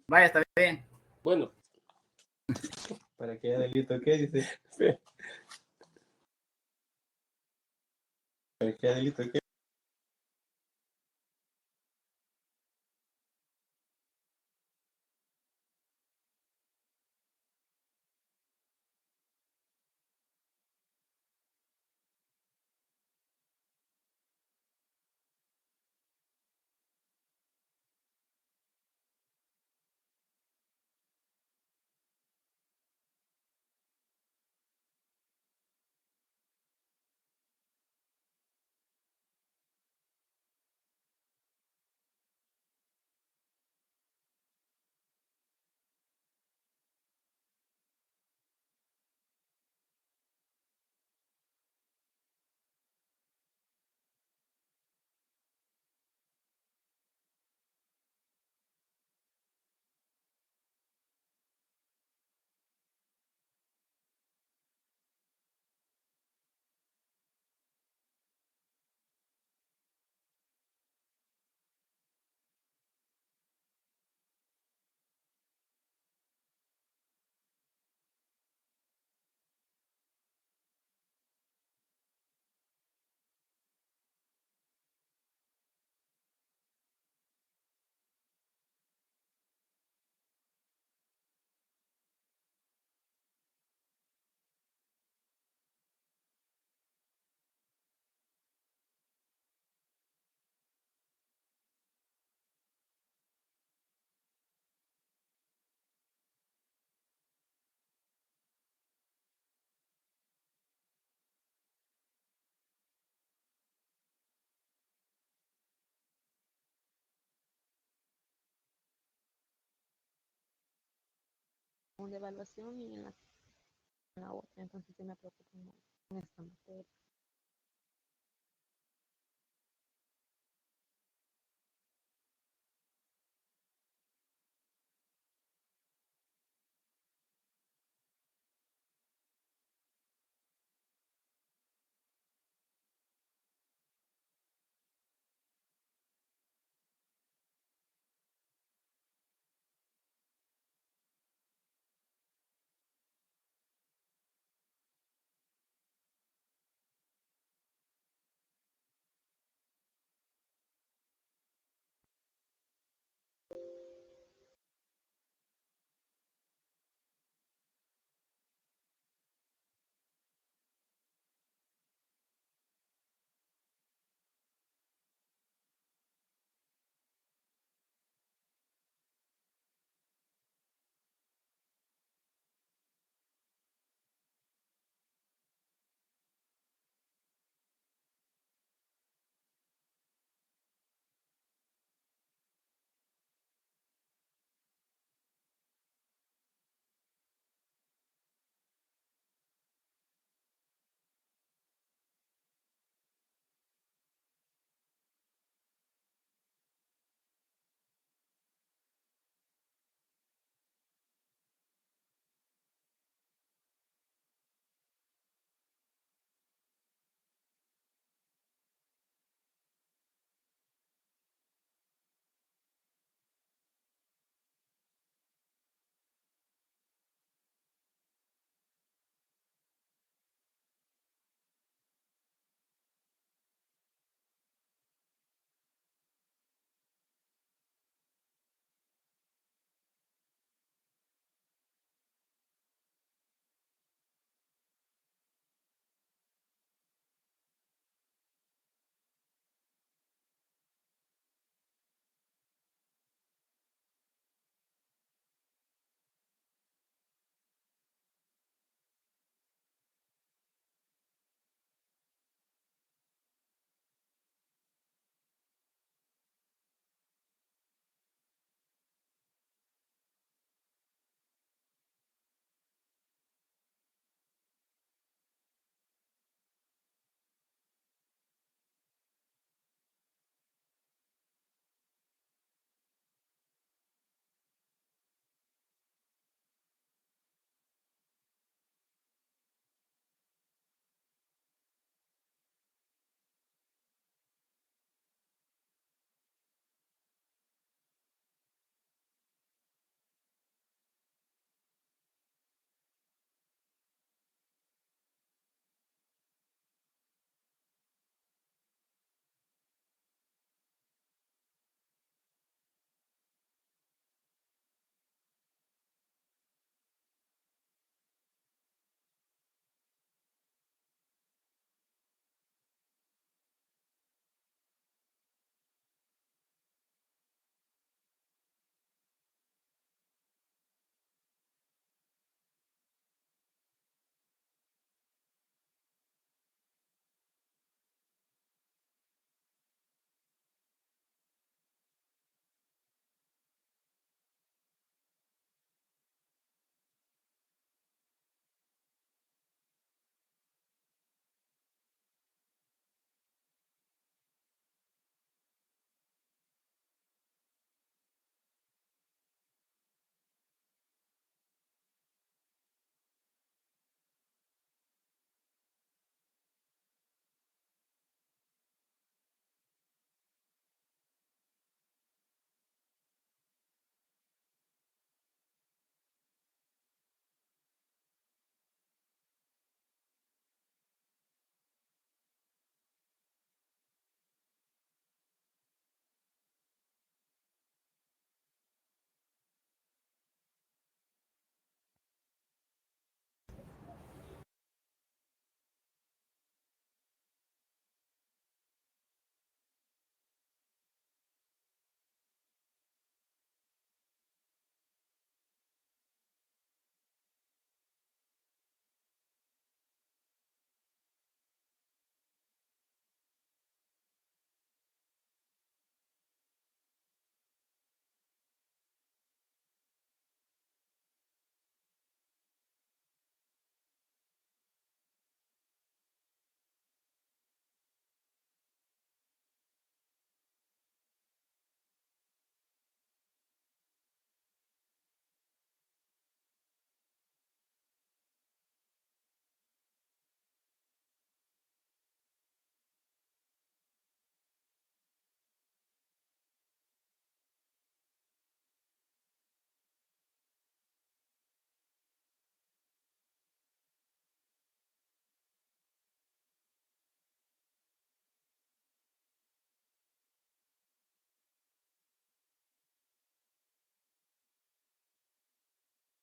Speaker 4: Vaya, está bien.
Speaker 1: Bueno.
Speaker 2: ¿Para que haya delito qué dice?
Speaker 1: Sí.
Speaker 2: ¿Para que haya delito qué?
Speaker 6: de evaluación y en la otra. Entonces sí me preocupa mucho con esta materia.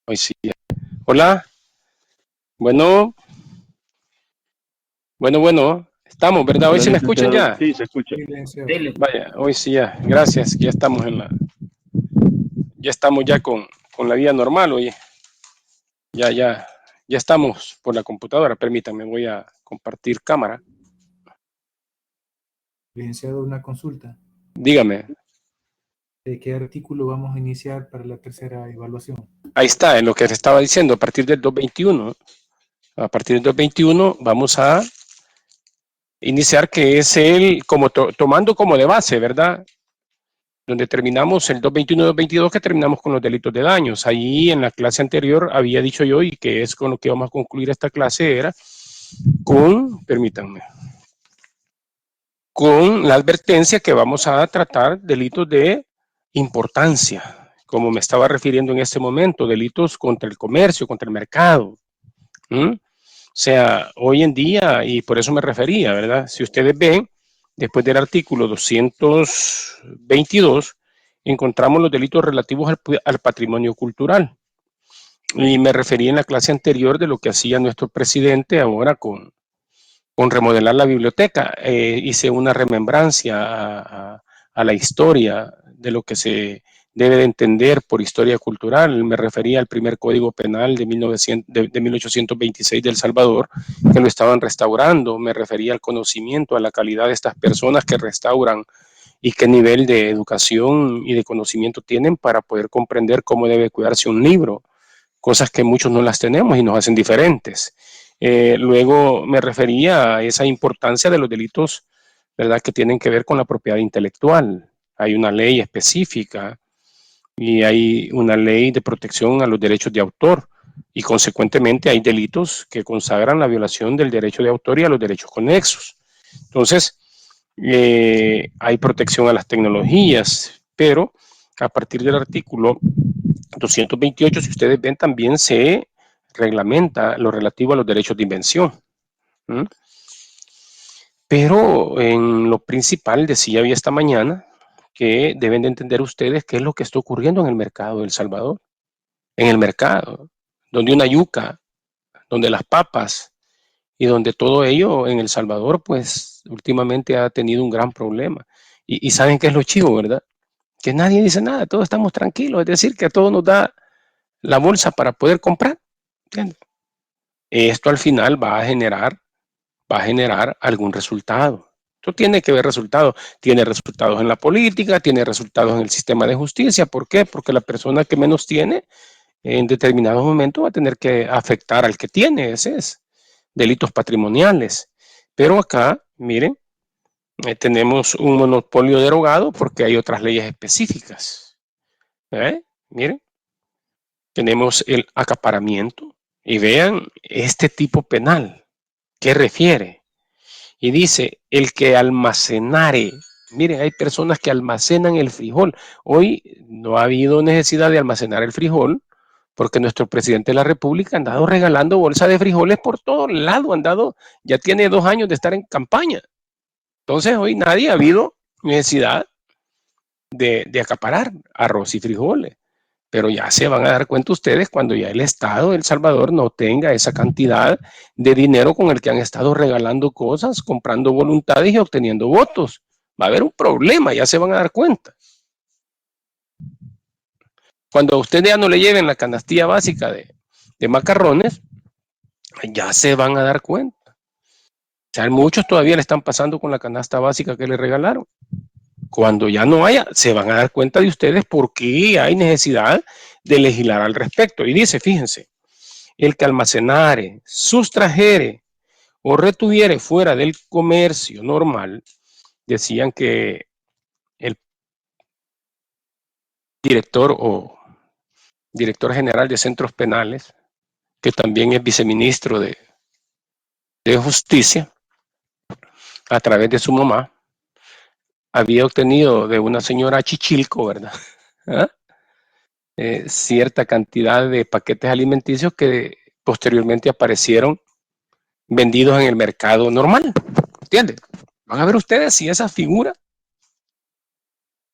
Speaker 1: Hoy sí. Hola. Bueno, bueno. Estamos, ¿verdad? Hoy
Speaker 5: Hola,
Speaker 1: sí me escuchan
Speaker 5: licenciado.
Speaker 1: ya.
Speaker 5: Sí, se escucha.
Speaker 2: Silencio.
Speaker 4: Sí,
Speaker 1: Vaya, hoy sí ya. Gracias. Ya estamos ya estamos ya con la vida normal, oye. Ya estamos por la computadora. Permítanme, voy a compartir cámara.
Speaker 2: Licenciado, una consulta.
Speaker 1: Dígame.
Speaker 2: ¿De qué artículo vamos a iniciar para la tercera evaluación?
Speaker 1: Ahí está, en lo que les estaba diciendo, a partir del 221. A partir del 221 vamos a iniciar, que es tomando como de base, ¿verdad? Donde terminamos el 221 y 222, que terminamos con los delitos de daños. Ahí en la clase anterior había dicho yo, y que es con lo que vamos a concluir esta clase, era permítanme, con la advertencia que vamos a tratar delitos de importancia, como me estaba refiriendo en este momento, delitos contra el comercio, contra el mercado. O sea, hoy en día, y por eso me refería, ¿verdad? Si ustedes ven, después del artículo 222, encontramos los delitos relativos al patrimonio cultural. Y me referí en la clase anterior de lo que hacía nuestro presidente ahora con remodelar la biblioteca. Hice una remembrancia a la historia de lo que se debe de entender por historia cultural. Me refería al primer Código Penal de 1826 de El Salvador, que lo estaban restaurando. Me refería al conocimiento, a la calidad de estas personas que restauran y qué nivel de educación y de conocimiento tienen para poder comprender cómo debe cuidarse un libro, cosas que muchos no las tenemos y nos hacen diferentes. Luego me refería a esa importancia de los delitos, ¿verdad?, que tienen que ver con la propiedad intelectual. Hay una ley específica y hay una ley de protección a los derechos de autor, y consecuentemente hay delitos que consagran la violación del derecho de autor y a los derechos conexos. Entonces, hay protección a las tecnologías, pero a partir del artículo 228, si ustedes ven, también se reglamenta lo relativo a los derechos de invención. ¿Mm? Pero en lo principal, decía hoy esta mañana, que deben de entender ustedes qué es lo que está ocurriendo en el mercado de El Salvador. En el mercado, donde una yuca, donde las papas y donde todo ello en El Salvador, pues últimamente ha tenido un gran problema. Y saben qué es lo chivo, ¿verdad? Que nadie dice nada, todos estamos tranquilos, es decir, que a todos nos da la bolsa para poder comprar. ¿Entiendes? Esto al final va a generar algún resultado. Esto tiene que ver resultados. Tiene resultados en la política, tiene resultados en el sistema de justicia. ¿Por qué? Porque la persona que menos tiene, en determinados momentos va a tener que afectar al que tiene. Ese es delitos patrimoniales. Pero acá, miren, tenemos un monopolio derogado porque hay otras leyes específicas. Miren, tenemos el acaparamiento, y vean este tipo penal, ¿qué refiere? Y dice, el que almacenare. Miren, hay personas que almacenan el frijol. Hoy no ha habido necesidad de almacenar el frijol porque nuestro presidente de la República ha andado regalando bolsas de frijoles por todo lado, ya tiene 2 años de estar en campaña. Entonces hoy nadie ha habido necesidad de acaparar arroz y frijoles. Pero ya se van a dar cuenta ustedes cuando ya el Estado de El Salvador no tenga esa cantidad de dinero con el que han estado regalando cosas, comprando voluntades y obteniendo votos. Va a haber un problema, ya se van a dar cuenta. Cuando a usted ya no le lleven la canastilla básica de macarrones, ya se van a dar cuenta. O sea, muchos todavía le están pasando con la canasta básica que le regalaron. Cuando ya no haya, se van a dar cuenta de ustedes por qué hay necesidad de legislar al respecto. Y dice, fíjense, el que almacenare, sustrajere o retuviere fuera del comercio normal, decían que el director general de centros penales, que también es viceministro de justicia, a través de su mamá, había obtenido de una señora Chichilco, ¿verdad? ¿Ah? Cierta cantidad de paquetes alimenticios que posteriormente aparecieron vendidos en el mercado normal. ¿Entienden? Van a ver ustedes si esa figura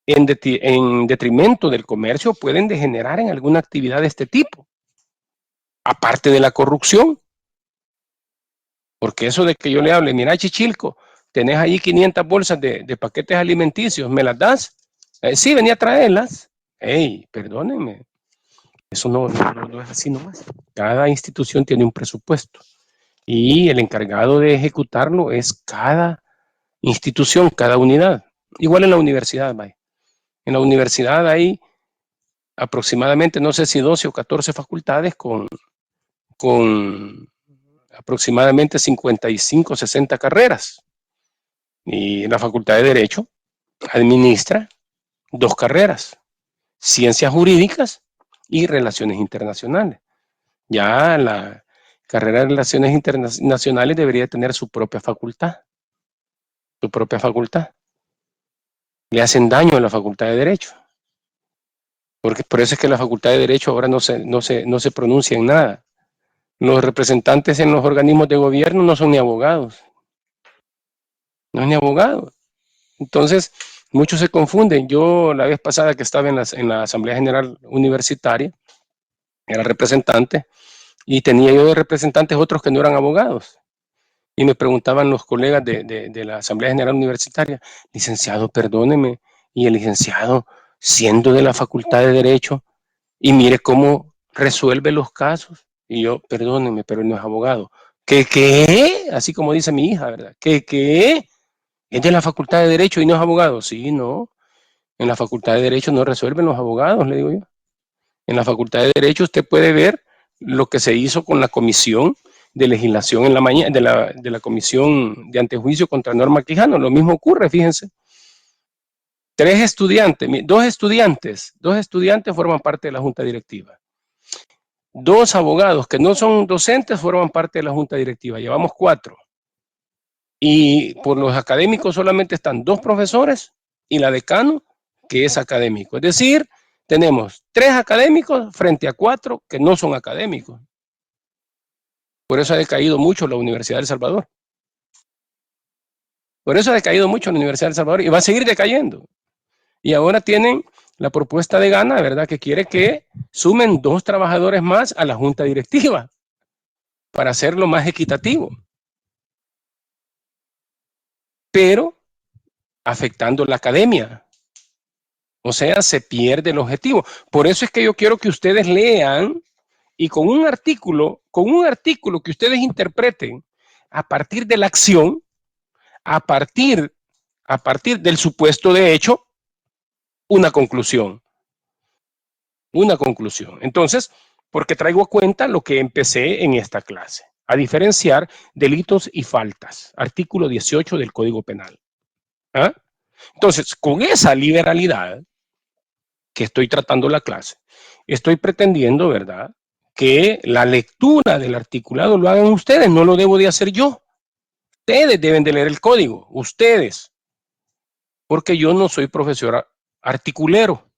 Speaker 1: en detrimento del comercio pueden degenerar en alguna actividad de este tipo. aparte de la corrupción. Porque eso de que yo le hable, mira, Chichilco, tenés ahí 500 bolsas de paquetes alimenticios, ¿me las das? Sí, venía a traerlas. Hey, perdónenme, eso no es así nomás. Cada institución tiene un presupuesto y el encargado de ejecutarlo es cada institución, cada unidad. Igual en la universidad, vaya. En la universidad hay aproximadamente, no sé si 12 o 14 facultades con aproximadamente 55, 60 carreras. Y la Facultad de Derecho administra 2 carreras, Ciencias Jurídicas y Relaciones Internacionales. Ya la carrera de Relaciones Internacionales debería tener su propia facultad. Su propia facultad. Le hacen daño a la Facultad de Derecho. Porque por eso es que la Facultad de Derecho ahora no se pronuncia en nada. Los representantes en los organismos de gobierno no son ni abogados. No es ni abogados. Entonces, muchos se confunden. Yo la vez pasada que estaba en la Asamblea General Universitaria, era representante, y tenía yo de representantes otros que no eran abogados. Y me preguntaban los colegas de la Asamblea General Universitaria, licenciado, perdóneme, y el licenciado, siendo de la Facultad de Derecho, y mire cómo resuelve los casos. Y yo, perdóneme, pero él no es abogado. ¿Qué? Así como dice mi hija, ¿verdad? ¿Qué? ¿Es de la Facultad de Derecho y no es abogado? Sí, no. En la Facultad de Derecho no resuelven los abogados, le digo yo. En la Facultad de Derecho usted puede ver lo que se hizo con la comisión de legislación en la mañana, de la comisión de antejuicio contra Norma Quijano. Lo mismo ocurre, fíjense. 2 estudiantes forman parte de la junta directiva. 2 abogados que no son docentes forman parte de la junta directiva. Llevamos 4. Y por los académicos solamente están 2 profesores y la decano, que es académico. Es decir, tenemos 3 académicos frente a 4 que no son académicos. Por eso ha decaído mucho la Universidad de El Salvador. Por eso ha decaído mucho la Universidad de El Salvador y va a seguir decayendo. Y ahora tienen la propuesta de Gana, ¿verdad? Que quiere que sumen 2 trabajadores más a la junta directiva para hacerlo más equitativo. Pero afectando la academia. O sea, se pierde el objetivo. Por eso es que yo quiero que ustedes lean y con un artículo que ustedes interpreten a partir de la acción, a partir del supuesto de hecho, una conclusión. Una conclusión. Entonces, porque traigo a cuenta lo que empecé en esta clase, a diferenciar delitos y faltas, artículo 18 del Código Penal. ¿Ah? Entonces, con esa liberalidad que estoy tratando la clase, estoy pretendiendo, ¿verdad?, que la lectura del articulado lo hagan ustedes, no lo debo de hacer yo. Ustedes deben de leer el código, ustedes, porque yo no soy profesor articulero.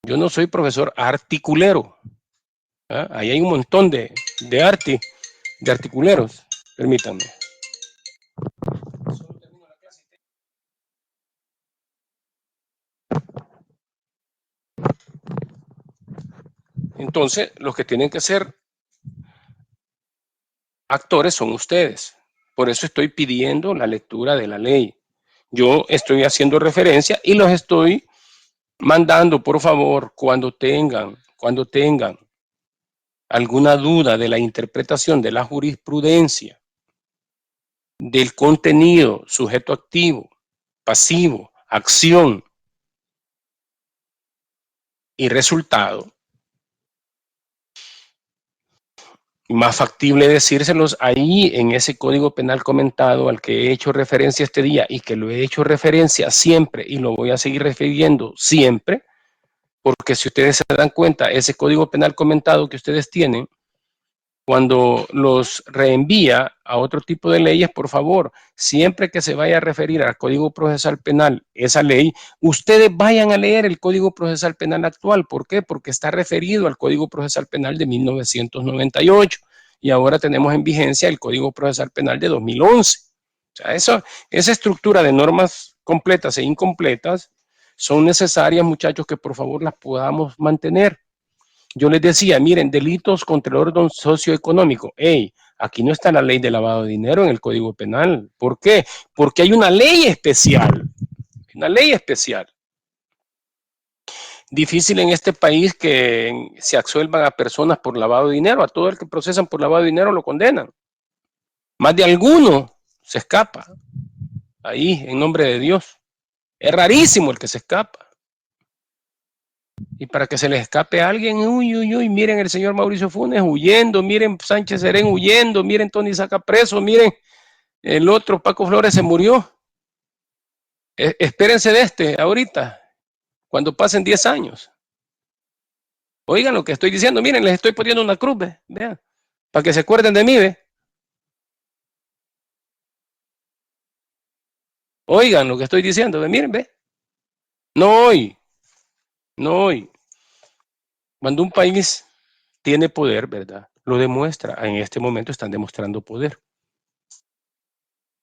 Speaker 1: Yo no soy profesor articulero. ¿Ah? Ahí hay un montón de articuleros. Permítanme. Entonces, los que tienen que ser actores son ustedes. Por eso estoy pidiendo la lectura de la ley. Yo estoy haciendo referencia y los estoy mandando, por favor, cuando tengan alguna duda de la interpretación de la jurisprudencia, del contenido, sujeto activo, pasivo, acción y resultado, más factible decírselos ahí en ese código penal comentado al que he hecho referencia este día y que lo he hecho referencia siempre y lo voy a seguir refiriendo siempre, porque si ustedes se dan cuenta, ese código penal comentado que ustedes tienen, cuando los reenvía a otro tipo de leyes, por favor, siempre que se vaya a referir al Código Procesal Penal, esa ley, ustedes vayan a leer el Código Procesal Penal actual. ¿Por qué? Porque está referido al Código Procesal Penal de 1998 y ahora tenemos en vigencia el Código Procesal Penal de 2011. O sea, esa estructura de normas completas e incompletas son necesarias, muchachos, que por favor las podamos mantener. Yo les decía, miren, delitos contra el orden socioeconómico. Hey, aquí no está la ley de lavado de dinero en el Código Penal. ¿Por qué? Porque hay una ley especial. Una ley especial. Difícil en este país que se absuelvan a personas por lavado de dinero. A todo el que procesan por lavado de dinero lo condenan. Más de alguno se escapa. Ahí, en nombre de Dios. Es rarísimo el que se escapa. Y para que se les escape a alguien, uy, uy, uy, miren el señor Mauricio Funes huyendo, miren Sánchez Serén huyendo, miren Tony Saca preso, miren el otro Paco Flores se murió. Espérense de este ahorita, cuando pasen 10 años. Oigan lo que estoy diciendo, miren, les estoy poniendo una cruz, vean, para que se acuerden de mí, ve. Oigan lo que estoy diciendo, ve, miren, ve. No hoy, no hoy. Cuando un país tiene poder, ¿verdad? Lo demuestra. En este momento están demostrando poder.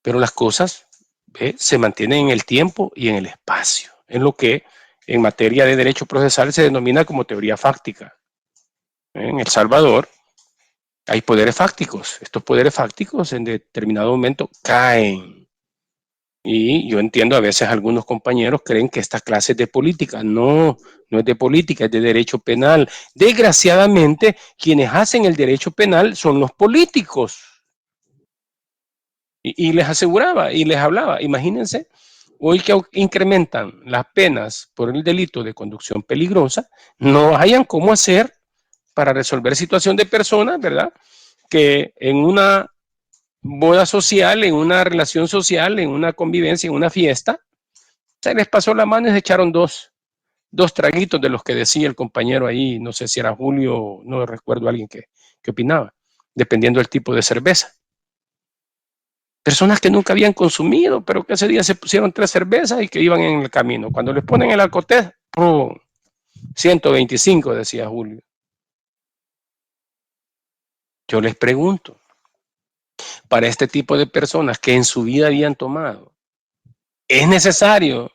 Speaker 1: Pero las cosas se mantienen en el tiempo y en el espacio, en lo que en materia de derecho procesal se denomina como teoría fáctica. En El Salvador hay poderes fácticos. Estos poderes fácticos en determinado momento caen. Y yo entiendo, a veces algunos compañeros creen que esta clase es de política. No, no es de política, es de derecho penal. Desgraciadamente, quienes hacen el derecho penal son los políticos. Y les aseguraba y les hablaba, imagínense, hoy que incrementan las penas por el delito de conducción peligrosa, no hayan cómo hacer para resolver situación de personas, ¿verdad? Que en una boda social, en una relación social, en una convivencia, en una fiesta, se les pasó la mano y se echaron dos traguitos de los que decía el compañero ahí, no sé si era Julio, no recuerdo a alguien que opinaba, dependiendo del tipo de cerveza. Personas que nunca habían consumido, pero que ese día se pusieron 3 cervezas y que iban en el camino. Cuando les ponen el alcotés, 125, decía Julio. Yo les pregunto, para este tipo de personas que en su vida habían tomado, ¿es necesario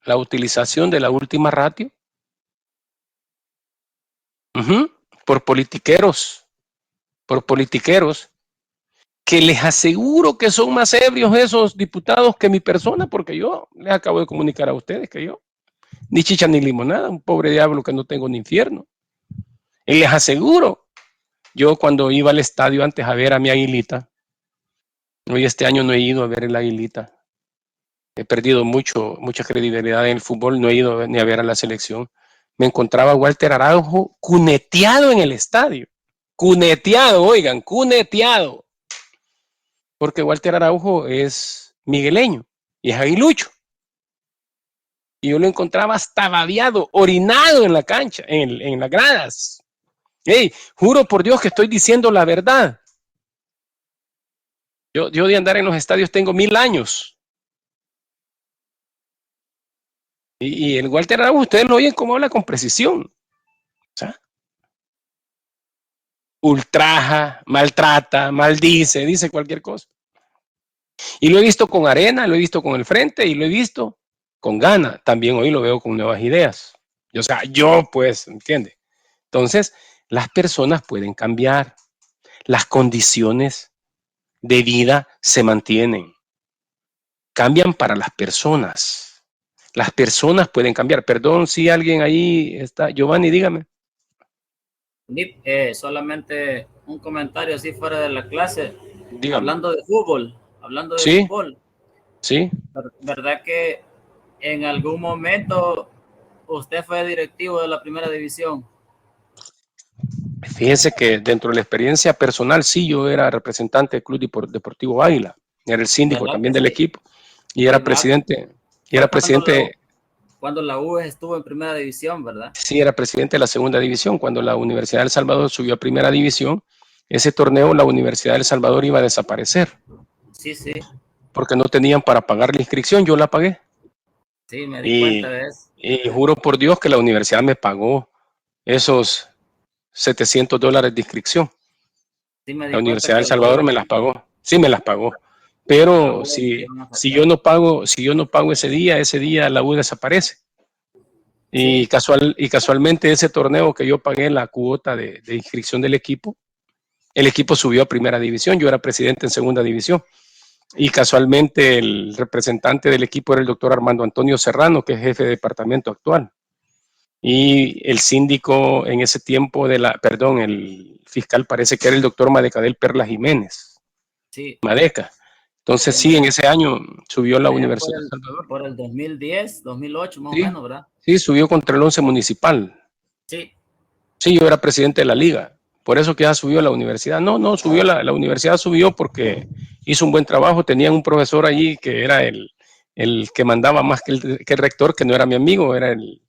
Speaker 1: la utilización de la última ratio? Por politiqueros, que les aseguro que son más ebrios esos diputados que mi persona, porque yo les acabo de comunicar a ustedes que yo, ni chicha ni limonada, un pobre diablo que no tengo ni infierno. Y les aseguro, yo cuando iba al estadio antes a ver a mi Aguilita, hoy este año no he ido a ver el Aguilita, he perdido mucha credibilidad en el fútbol, no he ido ni a ver a la selección. Me encontraba Walter Araujo cuneteado en el estadio, cuneteado, oigan, cuneteado. Porque Walter Araujo es migueleño y es aguilucho. Y yo lo encontraba hasta babeado, orinado en la cancha, en las gradas. Hey, juro por Dios que estoy diciendo la verdad. Yo de andar en los estadios tengo 1000 años. Y el Walter Araujo, ustedes lo oyen cómo habla con precisión. O sea, ultraja, maltrata, maldice, dice cualquier cosa. Y lo he visto con Arena, lo he visto con el Frente y lo he visto con Gana. También hoy lo veo con Nuevas Ideas. O sea, yo pues, ¿entiende? Entonces, las personas pueden cambiar. Las condiciones de vida se mantienen. Cambian para las personas. Las personas pueden cambiar. Perdón si alguien ahí está. Giovanni, dígame.
Speaker 4: Solamente un comentario así fuera de la clase.
Speaker 1: Dígame.
Speaker 4: Hablando de fútbol.
Speaker 1: Sí.
Speaker 4: Fútbol.
Speaker 1: Sí.
Speaker 4: ¿Verdad que en algún momento usted fue directivo de la primera división?
Speaker 1: Fíjense que dentro de la experiencia personal, sí, yo era representante del Club Deportivo Águila. Era el síndico también del equipo. Y era presidente.
Speaker 4: Cuando la U estuvo en primera división, ¿verdad?
Speaker 1: Sí, era presidente de la segunda división. Cuando la Universidad del Salvador subió a primera división, ese torneo la Universidad del Salvador iba a desaparecer.
Speaker 4: Sí, sí.
Speaker 1: Porque no tenían para pagar la inscripción, yo la pagué.
Speaker 4: Sí, me di cuenta de eso.
Speaker 1: Y juro por Dios que la universidad me pagó esos $700 de inscripción.
Speaker 4: Sí, me di
Speaker 1: la Universidad
Speaker 4: cuenta
Speaker 1: del Salvador me las pagó. Sí, me las pagó. Pero si yo no pago ese día la U desaparece. Y,
Speaker 4: Sí.
Speaker 1: y casualmente ese torneo que yo pagué la cuota de inscripción del equipo, el equipo subió a primera división, yo era presidente en segunda división. Y casualmente el representante del equipo era el doctor Armando Antonio Serrano, que es jefe de departamento actual. Y el síndico en ese tiempo perdón, el fiscal parece que era el doctor Madecadel Perla Jiménez.
Speaker 4: Sí.
Speaker 1: Madeca. Entonces sí, en
Speaker 4: En-
Speaker 1: ese año subió la
Speaker 4: allá
Speaker 1: Universidad de El Salvador.
Speaker 4: por el 2010, 2008 más o
Speaker 1: Sí,
Speaker 4: menos, ¿verdad?
Speaker 1: sí, subió contra el 11 municipal.
Speaker 4: Sí.
Speaker 1: Sí, yo era presidente de la liga. Por eso que ya subió la universidad. No, no, subió la universidad subió porque hizo un buen trabajo. Tenían un profesor allí que era el que mandaba más que el rector, que no era mi amigo, era el,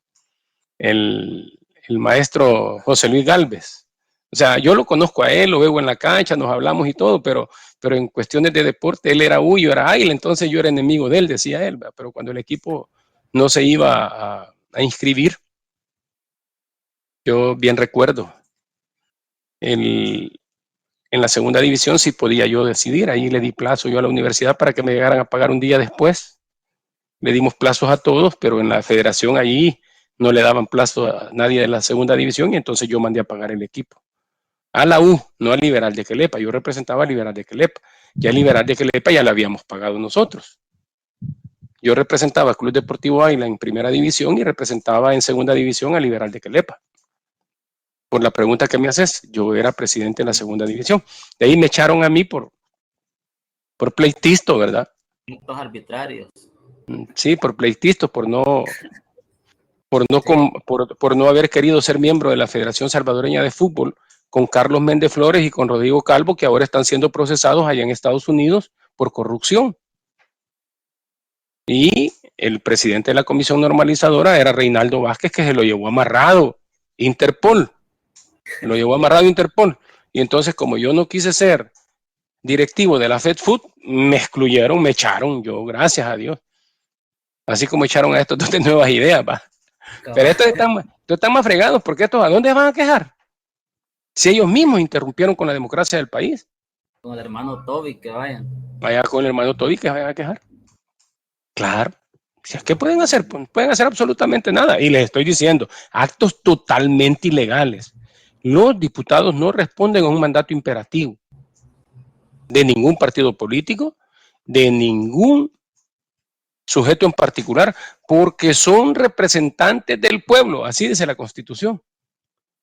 Speaker 1: el maestro José Luis Galvez. O sea, yo lo conozco a él, lo veo en la cancha, nos hablamos y todo, pero en cuestiones de deporte, él era yo era águila, entonces yo era enemigo de él, decía él. Pero cuando el equipo no se iba a inscribir, yo bien recuerdo, el, en la segunda división sí podía yo decidir, ahí le di plazo yo a la universidad para que me llegaran a pagar un día después, le dimos plazos a todos, pero en la federación ahí no le daban plazo a nadie de la segunda división y entonces yo mandé a pagar el equipo. A la U, no al Liberal de Quelepa, yo representaba al Liberal de Quelepa, ya al Liberal de Quelepa ya le habíamos pagado nosotros. Yo representaba al Club Deportivo Águila en primera división y representaba en segunda división al Liberal de Quelepa. Por la pregunta que me haces, yo era presidente de la segunda división. De ahí me echaron a mí por pleitisto, ¿verdad?
Speaker 4: Actos arbitrarios.
Speaker 1: Sí, por pleitisto,
Speaker 4: Sí.
Speaker 1: por no haber querido ser miembro de la Federación Salvadoreña de Fútbol con Carlos Méndez Flores y con Rodrigo Calvo, que ahora están siendo procesados allá en Estados Unidos por corrupción. Y el presidente de la comisión normalizadora era Reinaldo Vázquez, que se lo llevó amarrado Interpol. Se lo llevó amarrado Interpol. Y entonces, como yo no quise ser directivo de la FedFood, me excluyeron, me echaron, yo, gracias a Dios. Así como echaron a estos dos de Nuevas Ideas, va. Pero estos están más fregados, porque estos, ¿a dónde van a quejar? Si ellos mismos interrumpieron con la democracia del país.
Speaker 4: Con el hermano Toby, que vayan.
Speaker 1: Vaya con el hermano Toby que vayan a quejar. Claro. ¿Qué pueden hacer? Pues pueden hacer absolutamente nada. Y les estoy diciendo, actos totalmente ilegales. Los diputados no responden a un mandato imperativo de ningún partido político, de ningún sujeto en particular, porque son representantes del pueblo, así dice la Constitución.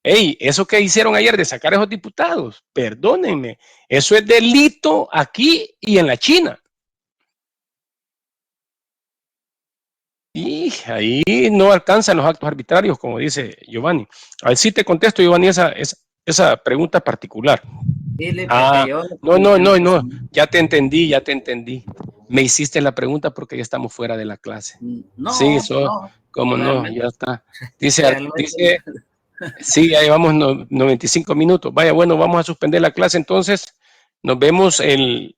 Speaker 1: Hey, eso que hicieron ayer de sacar a esos diputados, perdónenme, eso es delito aquí y en la China. Y ahí no alcanzan los actos arbitrarios, como dice Giovanni. Ahí sí te contesto, Giovanni, esa pregunta particular.
Speaker 4: Dile, porque
Speaker 1: Ah,
Speaker 4: yo
Speaker 1: no,
Speaker 4: lo
Speaker 1: no,
Speaker 4: que
Speaker 1: no,
Speaker 4: no,
Speaker 1: no, ya te entendí, ya te entendí. Me hiciste la pregunta porque ya estamos fuera de la clase. Sí,
Speaker 4: no,
Speaker 1: eso,
Speaker 4: no,
Speaker 1: cómo no,
Speaker 4: realmente,
Speaker 1: ya está. Dice,
Speaker 4: realmente no.
Speaker 1: dice, sí, ya llevamos 95 minutos. Vaya, bueno, vamos a suspender la clase entonces. Nos vemos el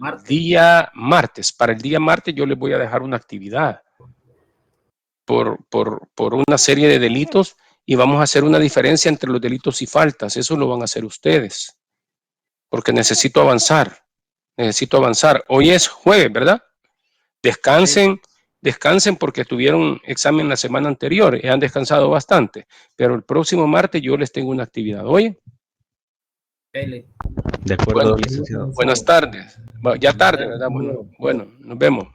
Speaker 4: Martes.
Speaker 1: día martes. Para el día martes yo les voy a dejar una actividad por una serie de delitos y vamos a hacer una diferencia entre los delitos y faltas. Eso lo van a hacer ustedes, porque necesito avanzar. Necesito avanzar. Hoy es jueves, ¿verdad?
Speaker 4: Sí,
Speaker 1: Descansen, descansen porque tuvieron examen la semana anterior y han descansado bastante. Pero el próximo martes yo les tengo una actividad. Oye,
Speaker 4: Pele.
Speaker 3: De
Speaker 1: bueno,
Speaker 3: acuerdo, licenciado.
Speaker 1: buenas tardes. Ya tarde, ¿verdad? Bueno, bueno, nos vemos.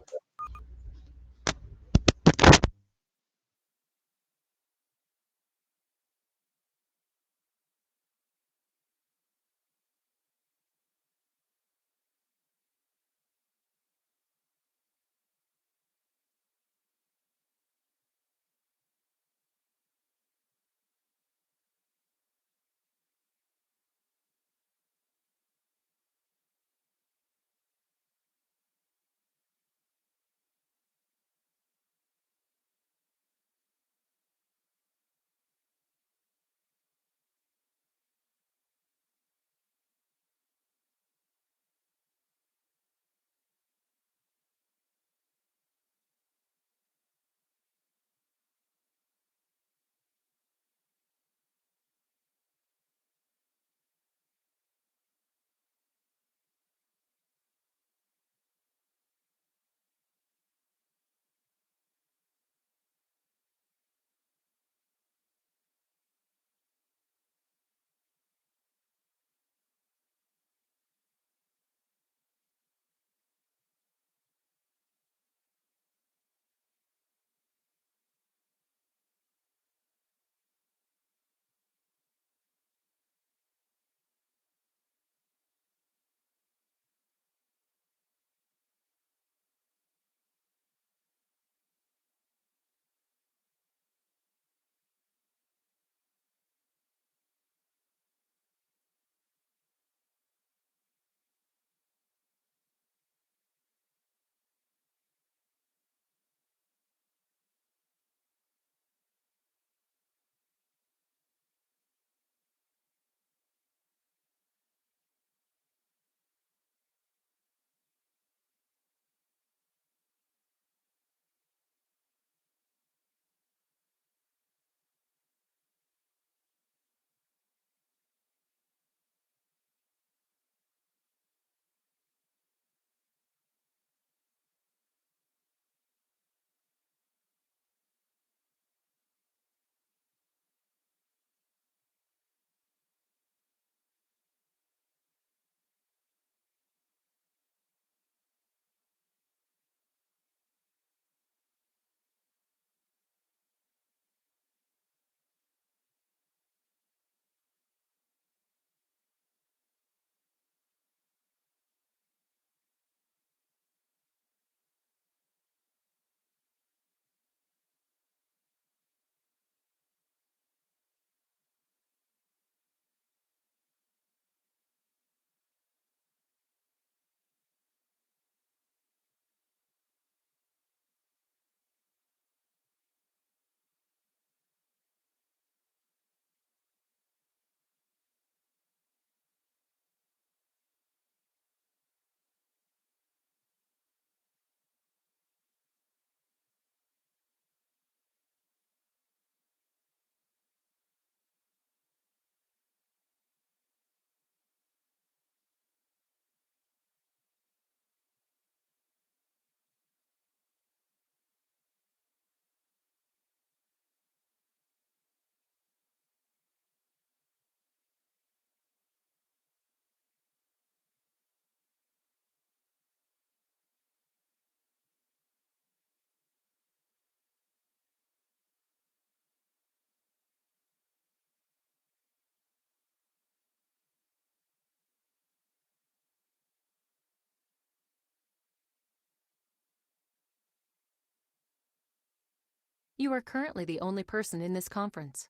Speaker 7: You are currently the only person in this conference.